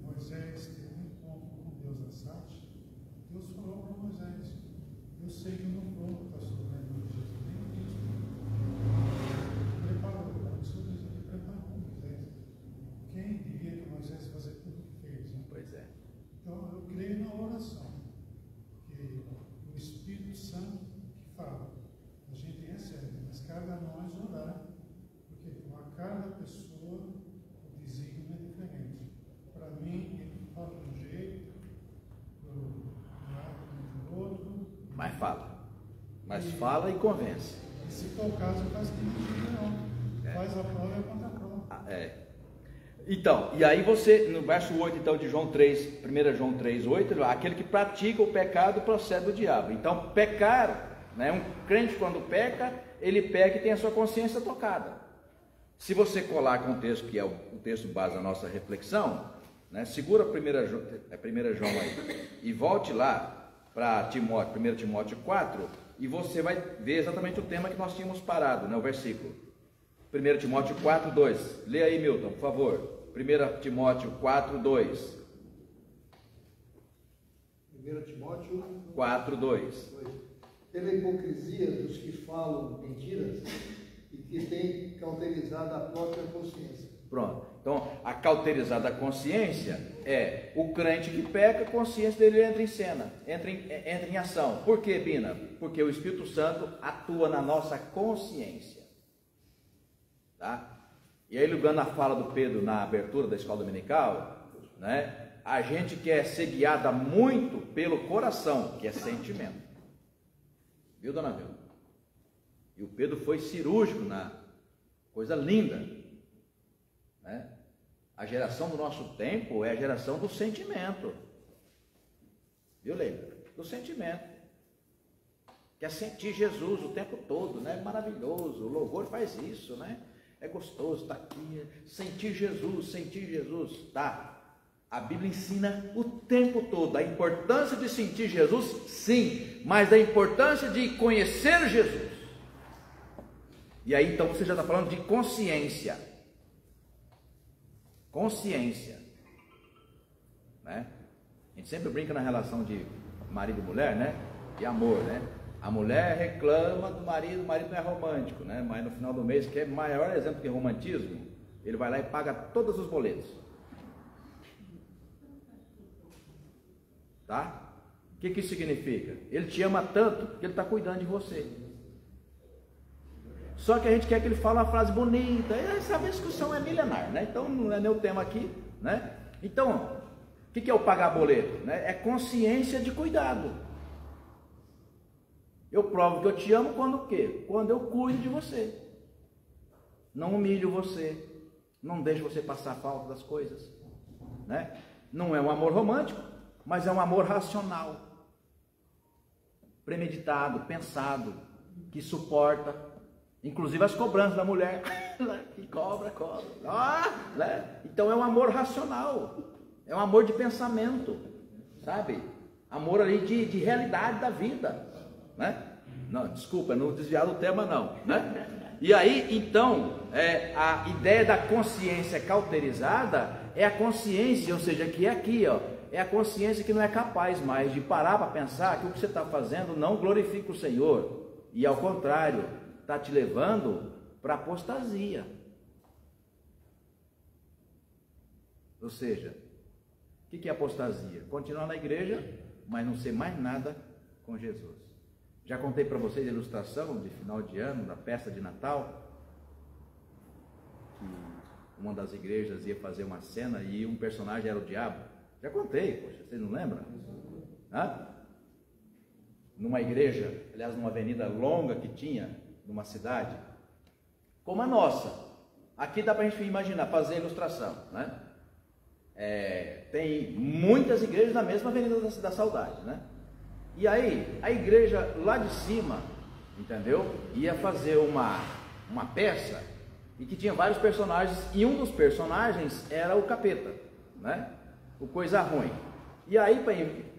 Moisés teve um encontro com Deus a Sate, Deus falou para Moisés: eu sei que no pronto está sofrendo de Jesus. Preparou, ele preparou Moisés. Quem diria que Moisés fazer tudo o que fez? Né? Pois é. Então eu creio na oração, que o Espírito Santo que fala, a gente recebe, mas cabe a nós orar, porque para cada pessoa o desígnio é diferente. Para mim, ele fala de um jeito, para o lado do outro. Mas fala. Mas fala e convence. E se for o caso, faz que não. Faz a prova e contra a prova. Então, e aí você, no verso 8 então, de João 3, 1 João 3, 8, aquele que pratica o pecado procede do diabo. Então, pecar, né, um crente quando peca, ele peca e tem a sua consciência tocada. Se você colar com o texto, que é o texto base da nossa reflexão, né, segura 1 João aí, e volte lá para 1 Timóteo 4, e você vai ver exatamente o tema que nós tínhamos parado, né, o versículo. 1 Timóteo 4, 2. Lê aí, Milton, por favor. 1 Timóteo 4, 2. 1 Timóteo 4, 2. Pela hipocrisia dos que falam mentiras e que têm cauterizado a própria consciência. Pronto. Então, a cauterizada consciência é o crente que peca, a consciência dele entra em cena, entra em ação. Por quê, Bina? Porque o Espírito Santo atua na nossa consciência. Tá? E aí, ligando a fala do Pedro na abertura da escola dominical, né, a gente quer ser guiada muito pelo coração, que é sentimento. Viu, dona Vilma? E o Pedro foi cirúrgico na coisa linda, né? A geração do nosso tempo é a geração do sentimento. Viu, Leila? Do sentimento. Quer sentir Jesus o tempo todo, né? Maravilhoso, o louvor faz isso, né? É gostoso estar aqui, sentir Jesus, tá? A Bíblia ensina o tempo todo a importância de sentir Jesus, sim, mas a importância de conhecer Jesus. E aí então você já está falando de consciência. Consciência, né? A gente sempre brinca na relação de marido e mulher, né? E amor, né? A mulher reclama do marido, o marido não é romântico, né? Mas no final do mês, que é maior exemplo que romantismo, ele vai lá e paga todos os boletos. Tá? O que isso significa? Ele te ama tanto que ele está cuidando de você. Só que a gente quer que ele fale uma frase bonita. Essa discussão é milenar, né? Então não é meu tema aqui, né? Então, o que é o pagar boleto? Né? É consciência de cuidado. Eu provo que eu te amo quando o quê? Quando eu cuido de você. Não humilho você. Não deixo você passar falta das coisas, né? Não é um amor romântico, mas é um amor racional, premeditado, pensado, que suporta, inclusive as cobranças da mulher, que cobra, né? Então é um amor racional, é um amor de pensamento, sabe? Amor ali de realidade da vida, né? Não, desculpa, não desviar do tema não, né? E aí, então, a ideia da consciência cauterizada é a consciência, ou seja, que é aqui, ó, É a consciência que não é capaz mais de parar para pensar que o que você está fazendo não glorifica o Senhor. E ao contrário, está te levando para a apostasia. Ou seja, o que é apostasia? Continuar na igreja, mas não ser mais nada com Jesus. Já contei para vocês a ilustração de final de ano, da festa de Natal, que uma das igrejas ia fazer uma cena e um personagem era o diabo. Já contei, poxa, vocês não lembram? Hã? Numa igreja, aliás, numa avenida longa que tinha, numa cidade, como a nossa. Aqui dá para a gente imaginar, fazer a ilustração, né? Tem muitas igrejas na mesma avenida da Saudade, né? E aí, a igreja lá de cima, entendeu? Ia fazer uma peça e que tinha vários personagens, e um dos personagens era o capeta, né? O coisa ruim. E aí,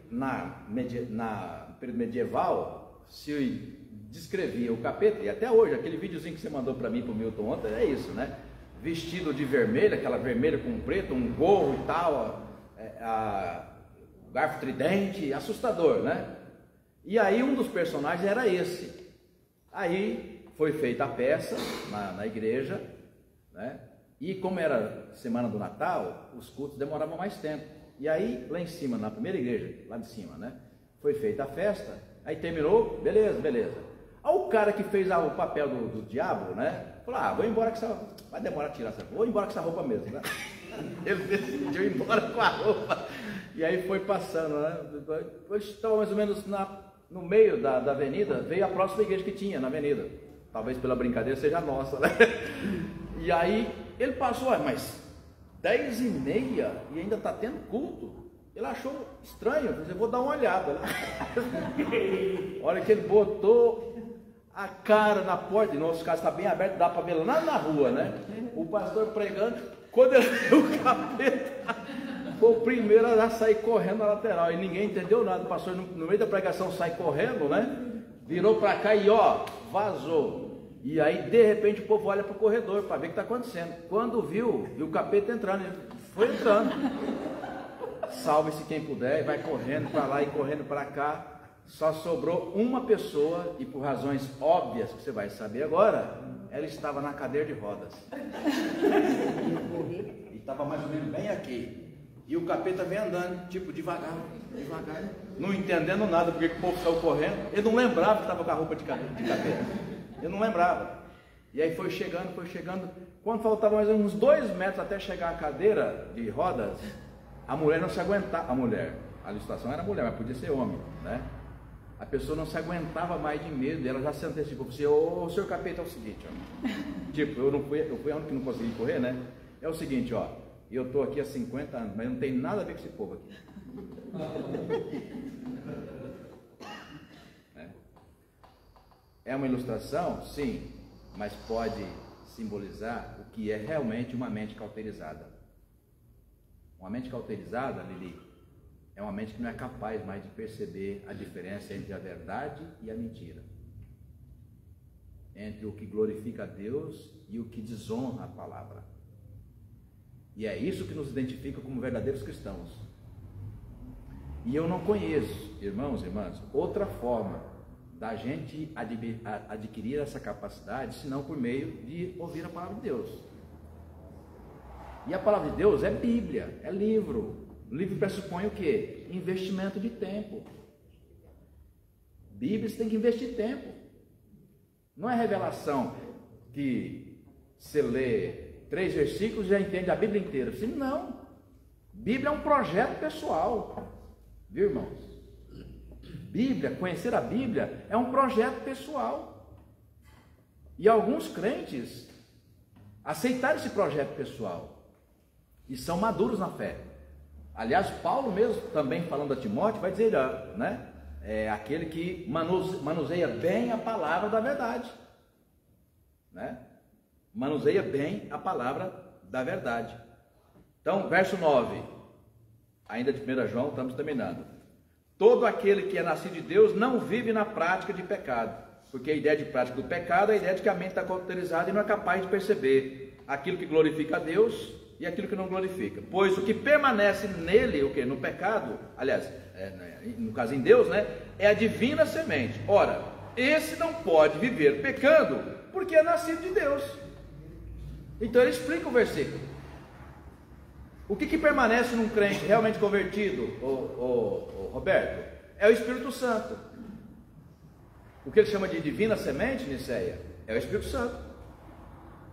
na período medieval, se descrevia o capeta, e até hoje, aquele videozinho que você mandou para mim, para o Milton ontem, é isso, né? Vestido de vermelho, aquela vermelha com preto, um gorro e tal, garfo tridente, assustador, né? E aí um dos personagens era esse. Aí foi feita a peça na igreja, né? E como era semana do Natal, os cultos demoravam mais tempo. E aí lá em cima, na primeira igreja, lá de cima, né? Foi feita a festa, aí terminou, beleza. Aí o cara que fez o papel do diabo, né? Falou, vou embora com essa roupa. Vai demorar a tirar essa roupa. Vou embora com essa roupa mesmo, né? Ele decidiu ir embora com a roupa. E aí foi passando, né? Depois estava mais ou menos no meio da avenida, veio a próxima igreja que tinha na avenida. Talvez pela brincadeira seja a nossa, né? E aí ele passou, mas 10h30 e ainda está tendo culto. Ele achou estranho, eu falei, vou dar uma olhada. Olha que ele botou a cara na porta, e nosso caso está bem aberto, dá para ver lá na rua, né? O pastor pregando, quando ele viu o capeta, foi o primeiro a sair correndo na lateral, e ninguém entendeu nada. O pastor no meio da pregação sai correndo, né? Virou para cá e vazou. E aí de repente o povo olha para o corredor para ver o que está acontecendo. Quando viu o capeta entrando, ele foi entrando. Salve-se quem puder, e vai correndo para lá e correndo para cá. Só sobrou uma pessoa, e por razões óbvias que você vai saber agora, ela estava na cadeira de rodas. E estava mais ou menos bem aqui. E o capeta vem andando, tipo, devagar, não entendendo nada, porque o povo saiu correndo. Ele não lembrava que estava com a roupa de capeta. Ele não lembrava. E aí foi chegando. Quando faltava mais uns 2 metros até chegar à cadeira de rodas, a mulher não se aguentava. A licitação era mulher, mas podia ser homem, né? A pessoa não se aguentava mais de medo, e ela já se antecipou, disse, ô senhor capeta, é o seguinte, ó. Tipo, eu fui a única que não consegui correr, né? É o seguinte, ó, eu estou aqui há 50 anos, mas não tem nada a ver com esse povo aqui. É uma ilustração? Sim, mas pode simbolizar o que é realmente uma mente cauterizada. Uma mente cauterizada, Lili, é uma mente que não é capaz mais de perceber a diferença entre a verdade e a mentira, entre o que glorifica a Deus e o que desonra a palavra. E é isso que nos identifica como verdadeiros cristãos. E eu não conheço, irmãos e irmãs, outra forma da gente adquirir essa capacidade, senão por meio de ouvir a palavra de Deus. E a palavra de Deus é Bíblia, é livro. O livro pressupõe o quê? Investimento de tempo. Bíblia você tem que investir tempo. Não é revelação que você lê 3 versículos e já entende a Bíblia inteira. Assim, não. Bíblia é um projeto pessoal. Viu, irmãos? Bíblia, conhecer a Bíblia é um projeto pessoal. E alguns crentes aceitaram esse projeto pessoal e são maduros na fé. Aliás, Paulo mesmo, também falando a Timóteo, vai dizer, né? É aquele que manuseia bem a palavra da verdade, né? Manuseia bem a palavra da verdade. Então, verso 9, ainda de 1 João, estamos terminando. Todo aquele que é nascido de Deus não vive na prática de pecado, porque a ideia de prática do pecado é a ideia de que a mente está cauterizada e não é capaz de perceber aquilo que glorifica a Deus e aquilo que não glorifica. Pois o que permanece nele, o que? No pecado, aliás, no caso em Deus, né? É a divina semente. Ora, esse não pode viver pecando, porque é nascido de Deus. Então ele explica o versículo. O que permanece num crente realmente convertido, Roberto? É o Espírito Santo. O que ele chama de divina semente, Niceia, é o Espírito Santo.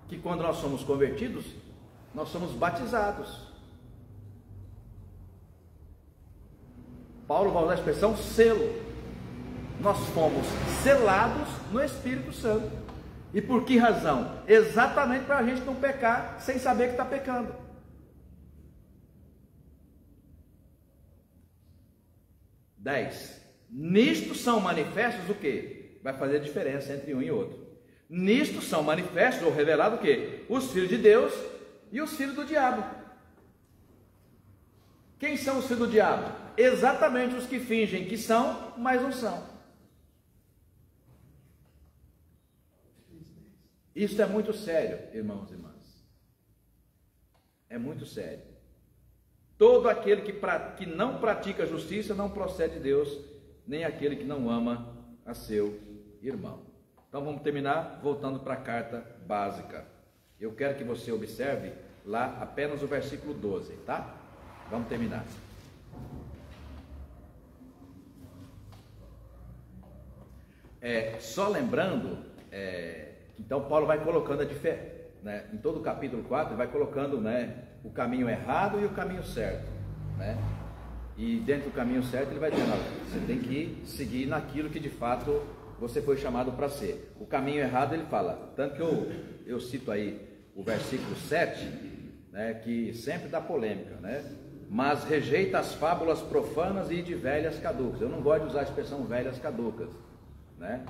Que quando nós somos convertidos, nós somos batizados. Paulo vai usar a expressão selo. Nós fomos selados no Espírito Santo. E por que razão? Exatamente para a gente não pecar sem saber que está pecando. Nisto são manifestos o que? Vai fazer a diferença entre um e outro. Nisto são manifestos ou revelados o que? Os filhos de Deus e os filhos do diabo. Quem são os filhos do diabo? Exatamente os que fingem que são, mas não são. Isso é muito sério, irmãos e irmãs. É muito sério. Todo aquele que não pratica justiça não procede de Deus, nem aquele que não ama a seu irmão. Então vamos terminar voltando para a carta básica. Eu quero que você observe lá apenas o versículo 12, tá? Vamos terminar. Só lembrando, então Paulo vai colocando a diferença, né? Em todo o capítulo 4, ele vai colocando, né, o caminho errado e o caminho certo, né? E dentro do caminho certo ele vai dizendo, você tem que seguir naquilo que de fato você foi chamado para ser. O caminho errado ele fala, tanto que eu cito aí o versículo 7, né, que sempre dá polêmica, né? Mas rejeita as fábulas profanas e de velhas caducas. Eu não gosto de usar a expressão velhas caducas, né?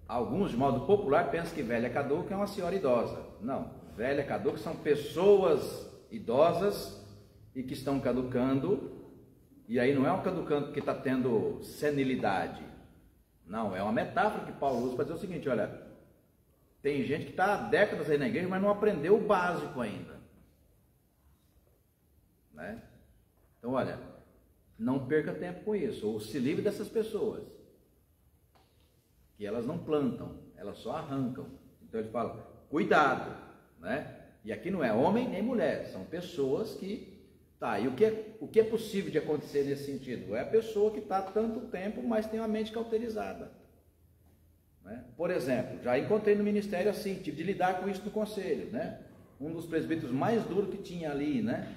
Alguns, de modo popular, pensam que velha caduca é uma senhora idosa. Não, velha caduca são pessoas idosas e que estão caducando, e aí não é um caducando porque está tendo senilidade. Não, é uma metáfora que Paulo usa para dizer o seguinte, olha, tem gente que está há décadas aí na igreja, mas não aprendeu o básico ainda, né? Então, olha, não perca tempo com isso, ou se livre dessas pessoas, que elas não plantam, elas só arrancam. Então ele fala, cuidado, né? E aqui não é homem nem mulher, são pessoas que... Tá, e o que é possível de acontecer nesse sentido? É a pessoa que está há tanto tempo, mas tem uma mente cauterizada, né? Por exemplo, já encontrei no ministério assim, tive de lidar com isso no conselho, né? Um dos presbíteros mais duros que tinha ali, né?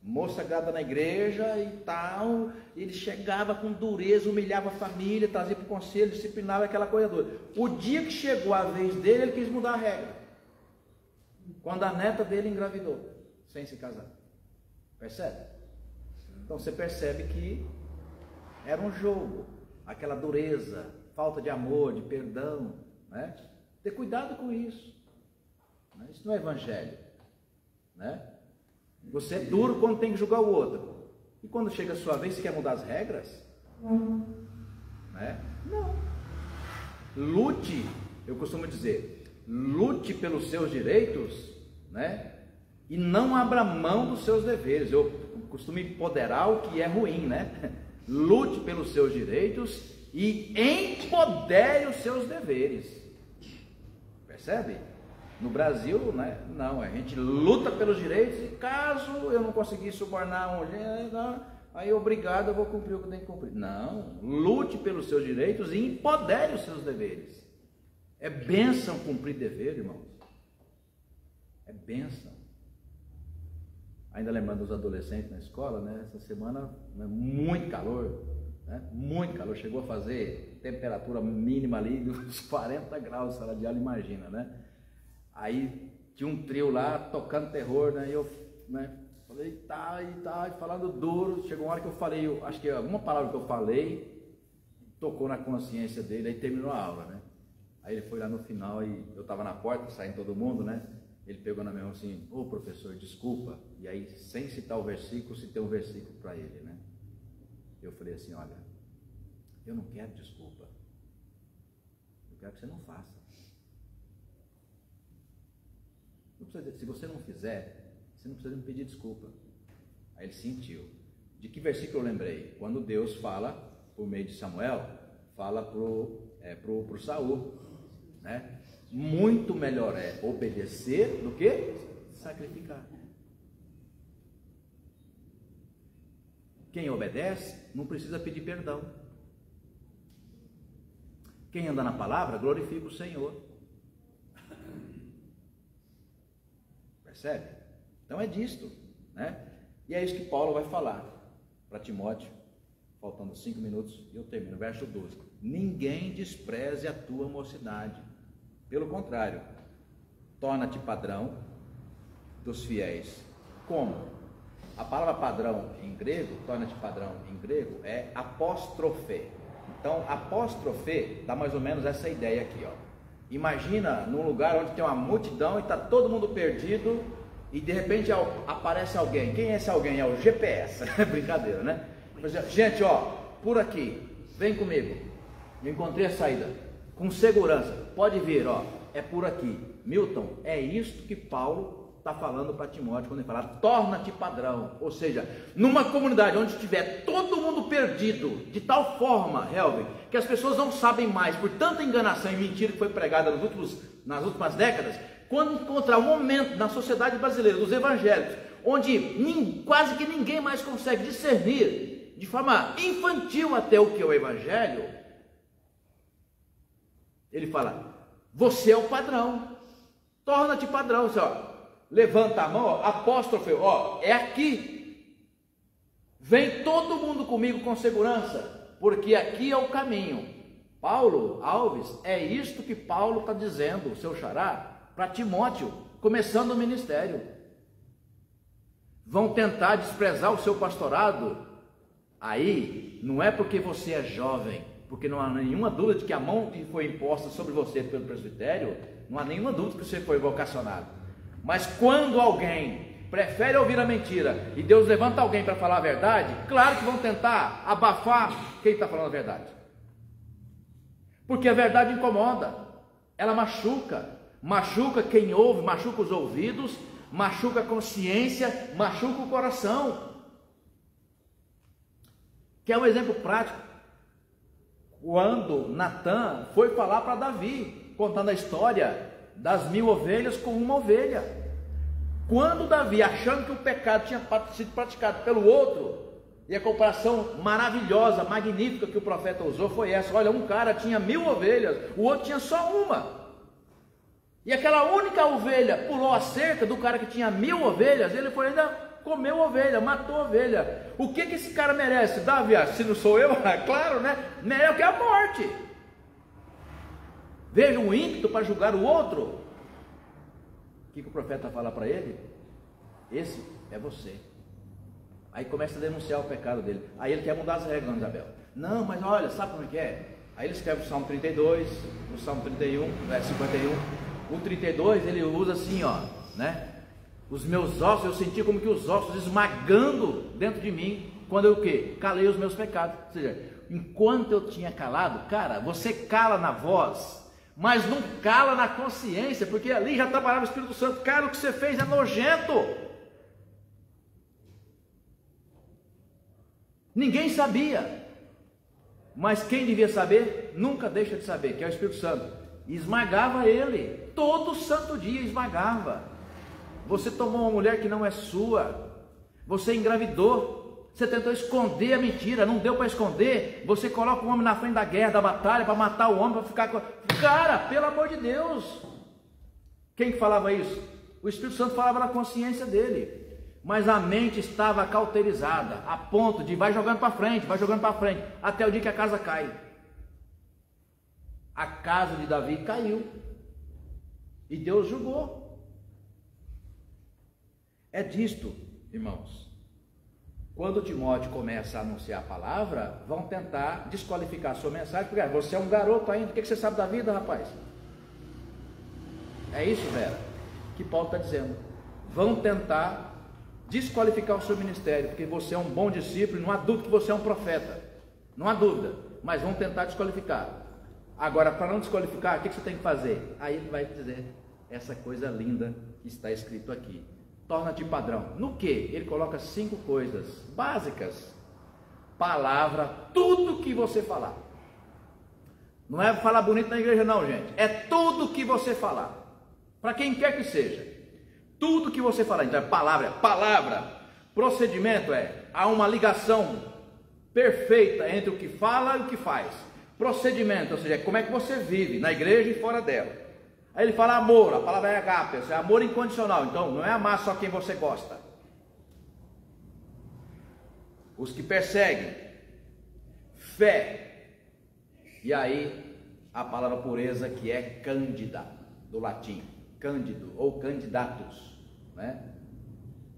Moça grada na igreja e tal, ele chegava com dureza, humilhava a família, trazia para o conselho, disciplinava, aquela coisa toda. O dia que chegou a vez dele, ele quis mudar a regra, quando a neta dele engravidou, sem se casar. Percebe? Então você percebe que era um jogo, aquela dureza, falta de amor, de perdão, né? Ter cuidado com isso, né? Isso não é evangelho, né? Você é duro quando tem que julgar o outro, e quando chega a sua vez, você quer mudar as regras? Né? Não. Lute, eu costumo dizer, lute pelos seus direitos, né? E não abra mão dos seus deveres. Eu costumo empoderar o que é ruim, né? Lute pelos seus direitos e empodere os seus deveres. Percebe? No Brasil, né? Não, a gente luta pelos direitos e caso eu não conseguir subornar aí obrigado, eu vou cumprir o que tem que cumprir. Não, lute pelos seus direitos e empodere os seus deveres. É bênção cumprir dever, irmãos. É bênção. Ainda lembrando dos adolescentes na escola, né? Essa semana, né, muito calor, né? Muito calor, chegou a fazer temperatura mínima ali dos 40 graus, sala de aula, imagina, né? Aí tinha um trio lá tocando terror, né? E eu, né, falei, tá, e falando duro. Chegou uma hora que eu falei, acho que alguma palavra que eu falei tocou na consciência dele, aí terminou a aula, né? Aí ele foi lá no final e eu estava na porta, saindo todo mundo, né? Ele pegou na minha mão assim, ô professor, desculpa. E aí, sem citar o versículo, citei um versículo para ele, né? Eu falei assim, olha, eu não quero desculpa. Eu quero que você não faça. se você não fizer, você não precisa me pedir desculpa. Aí ele sentiu. De que versículo eu lembrei? Quando Deus fala, por meio de Samuel, fala pro Saul, né? Muito melhor é obedecer do que sacrificar. Quem obedece não precisa pedir perdão. Quem anda na palavra glorifica o Senhor. Percebe? Então é disto, né? E é isso que Paulo vai falar para Timóteo, faltando 5 minutos, e eu termino, verso 12. Ninguém despreze a tua mocidade. Pelo contrário, torna-te padrão dos fiéis. Como? A palavra padrão em grego, torna-te padrão em grego, é apóstrofe. Então, apóstrofe dá mais ou menos essa ideia aqui, ó. Imagina num lugar onde tem uma multidão e está todo mundo perdido e de repente aparece alguém. Quem é esse alguém? É o GPS. Brincadeira, né? Gente, ó, por aqui, vem comigo. Eu encontrei a saída. Com segurança, pode vir, ó, é por aqui. Milton, é isto que Paulo está falando para Timóteo quando ele fala, torna-te padrão. Ou seja, numa comunidade onde estiver todo mundo perdido, de tal forma, Helvin, que as pessoas não sabem mais, por tanta enganação e mentira que foi pregada nas últimas décadas, quando encontrar um momento na sociedade brasileira, dos evangélicos, onde quase que ninguém mais consegue discernir, de forma infantil até o que é o evangelho, ele fala, você é o padrão, torna-te padrão, você, ó, levanta a mão, ó, apóstrofe, ó, é aqui, vem todo mundo comigo com segurança, porque aqui é o caminho. Paulo Alves, é isto que Paulo está dizendo, seu xará, para Timóteo, começando o ministério. Vão tentar desprezar o seu pastorado, aí não é porque você é jovem, porque não há nenhuma dúvida de que a mão que foi imposta sobre você pelo presbitério, não há nenhuma dúvida que você foi vocacionado. Mas quando alguém prefere ouvir a mentira e Deus levanta alguém para falar a verdade, claro que vão tentar abafar quem está falando a verdade. Porque a verdade incomoda, ela machuca quem ouve, machuca os ouvidos, machuca a consciência, machuca o coração. Quer um exemplo prático? Quando Natã foi falar para Davi, contando a história das 1000 ovelhas com uma ovelha. Quando Davi, achando que o pecado tinha sido praticado pelo outro, e a comparação maravilhosa, magnífica que o profeta usou foi essa, olha, um cara tinha 1000 ovelhas, o outro tinha só uma, e aquela única ovelha pulou a cerca do cara que tinha 1000 ovelhas, ele foi ainda comeu ovelha, matou ovelha. O que esse cara merece? Davi, se não sou eu, claro, né? Melhor que a morte. Veja um ímpeto para julgar o outro. O que o profeta fala para ele? Esse é você. Aí começa a denunciar o pecado dele. Aí ele quer mudar as regras, Isabel. Não, mas olha, sabe como é que é? Aí ele escreve o Salmo 32, o Salmo 31, 51. O 32 ele usa assim, ó, né? Os meus ossos, eu senti como que os ossos esmagando dentro de mim, quando eu o quê? Calei os meus pecados. Ou seja, enquanto eu tinha calado, cara, você cala na voz, mas não cala na consciência, porque ali já trabalhava o Espírito Santo. Cara, o que você fez é nojento. Ninguém sabia, mas quem devia saber, nunca deixa de saber, que é o Espírito Santo. E esmagava ele, todo santo dia esmagava. Você tomou uma mulher que não é sua, você engravidou, você tentou esconder a mentira, não deu para esconder, você coloca o homem na frente da guerra, da batalha, para matar o homem, para ficar com... Cara, pelo amor de Deus, quem que falava isso? O Espírito Santo falava na consciência dele, mas a mente estava cauterizada, a ponto de vai jogando para frente, até o dia que a casa cai. A casa de Davi caiu, e Deus julgou. É disto, irmãos, quando Timóteo começa a anunciar a palavra, vão tentar desqualificar a sua mensagem, porque você é um garoto ainda, o que você sabe da vida, rapaz? É isso, Vera, que Paulo está dizendo. Vão tentar desqualificar o seu ministério, porque você é um bom discípulo, não há dúvida que você é um profeta, não há dúvida, mas vão tentar desqualificar. Agora, para não desqualificar, o que você tem que fazer? Aí ele vai dizer, essa coisa linda que está escrito aqui. Torna-te padrão. No que? Ele coloca 5 coisas básicas. Palavra, tudo que você falar. Não é falar bonito na igreja não, gente. É tudo que você falar. Para quem quer que seja. Tudo que você falar. Então é palavra. Procedimento há uma ligação perfeita entre o que fala e o que faz. Procedimento, ou seja, como é que você vive na igreja e fora dela. Aí ele fala amor, a palavra é agape, ou seja, amor incondicional. Então não é amar só quem você gosta. Os que perseguem, fé, e aí a palavra pureza, que é cândida, do latim, cândido ou candidatus, né?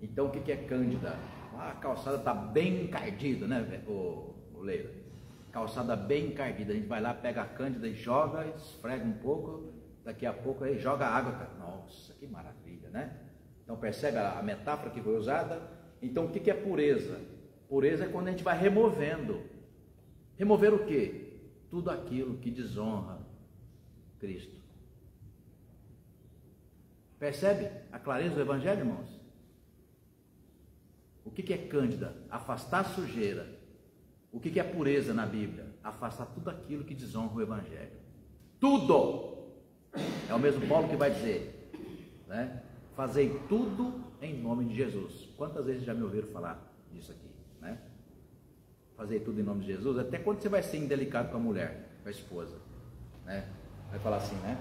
Então o que é cândida? A calçada está bem encardida, né, o Leila? Calçada bem encardida, a gente vai lá, pega a cândida e joga, esfrega um pouco, daqui a pouco aí joga água, nossa, que maravilha, né? Então percebe a metáfora que foi usada? Então o que é pureza? Pureza é quando a gente vai removendo. Remover o quê? Tudo aquilo que desonra Cristo. Percebe a clareza do Evangelho, irmãos? O que é cândida? Afastar a sujeira. O que é pureza na Bíblia? Afastar tudo aquilo que desonra o Evangelho. Tudo! É o mesmo Paulo que vai dizer, né? Fazei tudo em nome de Jesus. Quantas vezes já me ouviram falar disso aqui, né? Fazer tudo em nome de Jesus. Até quando você vai ser indelicado com a mulher, com a esposa, né? Vai falar assim, né?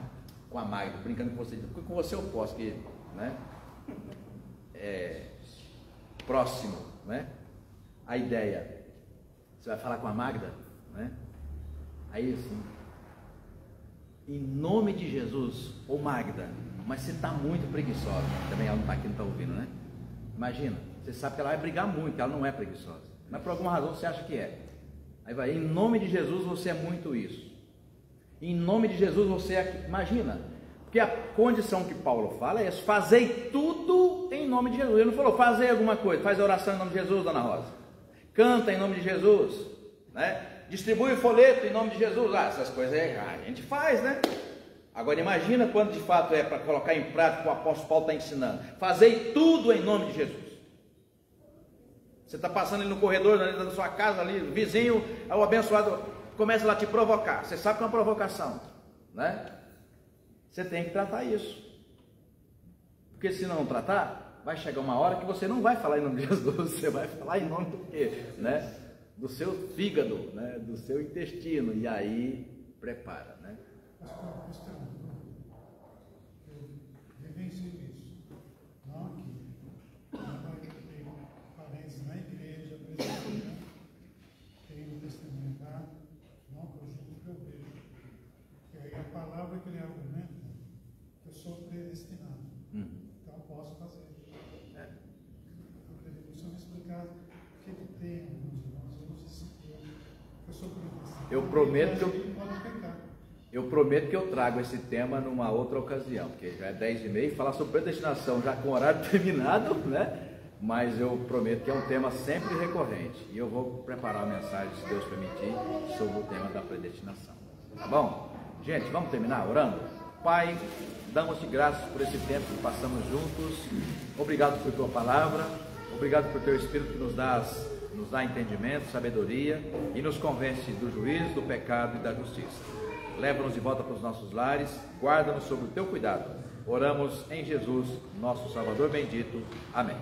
Com a Magda, brincando com você eu posso, que, né? Próximo, né? A ideia, você vai falar com a Magda, né? Aí assim, em nome de Jesus, ô Magda, mas você está muito preguiçosa. Também ela não está aqui, não está ouvindo, né? Imagina, você sabe que ela vai brigar muito, ela não é preguiçosa, mas por alguma razão você acha que é. Aí vai, em nome de Jesus você é muito isso. Em nome de Jesus você é, imagina, porque a condição que Paulo fala é essa: fazei tudo em nome de Jesus. Ele não falou fazei alguma coisa, faz a oração em nome de Jesus, dona Rosa, canta em nome de Jesus, né? Distribui o folheto em nome de Jesus. Essas coisas a gente faz, né? Agora imagina quando de fato é para colocar em prática o que o apóstolo Paulo está ensinando. Fazei tudo em nome de Jesus. Você está passando ali no corredor ali da sua casa, ali, o vizinho, o abençoado começa lá a te provocar. Você sabe que é uma provocação, né? Você tem que tratar isso. Porque se não tratar, vai chegar uma hora que você não vai falar em nome de Jesus, você vai falar em nome do quê? Né? Do seu fígado, né? Do seu intestino. E aí, prepara, né? Pastor, eu vivenciei isso. Não aqui. Tem parentes na igreja, presbiteriana, tem um testemunhar, não que eu julgo, que eu vejo. E aí a palavra que ele argumenta, que eu sou predestinado. Então eu posso fazer. Eu queria que o senhor me explicasse o que tem, alguns irmãos, eu não sei se eu sou predestinado. Eu prometo que eu trago esse tema numa outra ocasião, porque já é 10h30, falar sobre predestinação já com o horário terminado, né? Mas eu prometo que é um tema sempre recorrente, e eu vou preparar uma mensagem, se Deus permitir, sobre o tema da predestinação, tá bom? Gente, vamos terminar orando? Pai, damos-te graças por esse tempo que passamos juntos, obrigado por tua palavra, obrigado por teu Espírito que nos dá entendimento, sabedoria, e nos convence do juízo, do pecado e da justiça. Leva-nos de volta para os nossos lares, guarda-nos sob o teu cuidado. Oramos em Jesus, nosso Salvador bendito. Amém.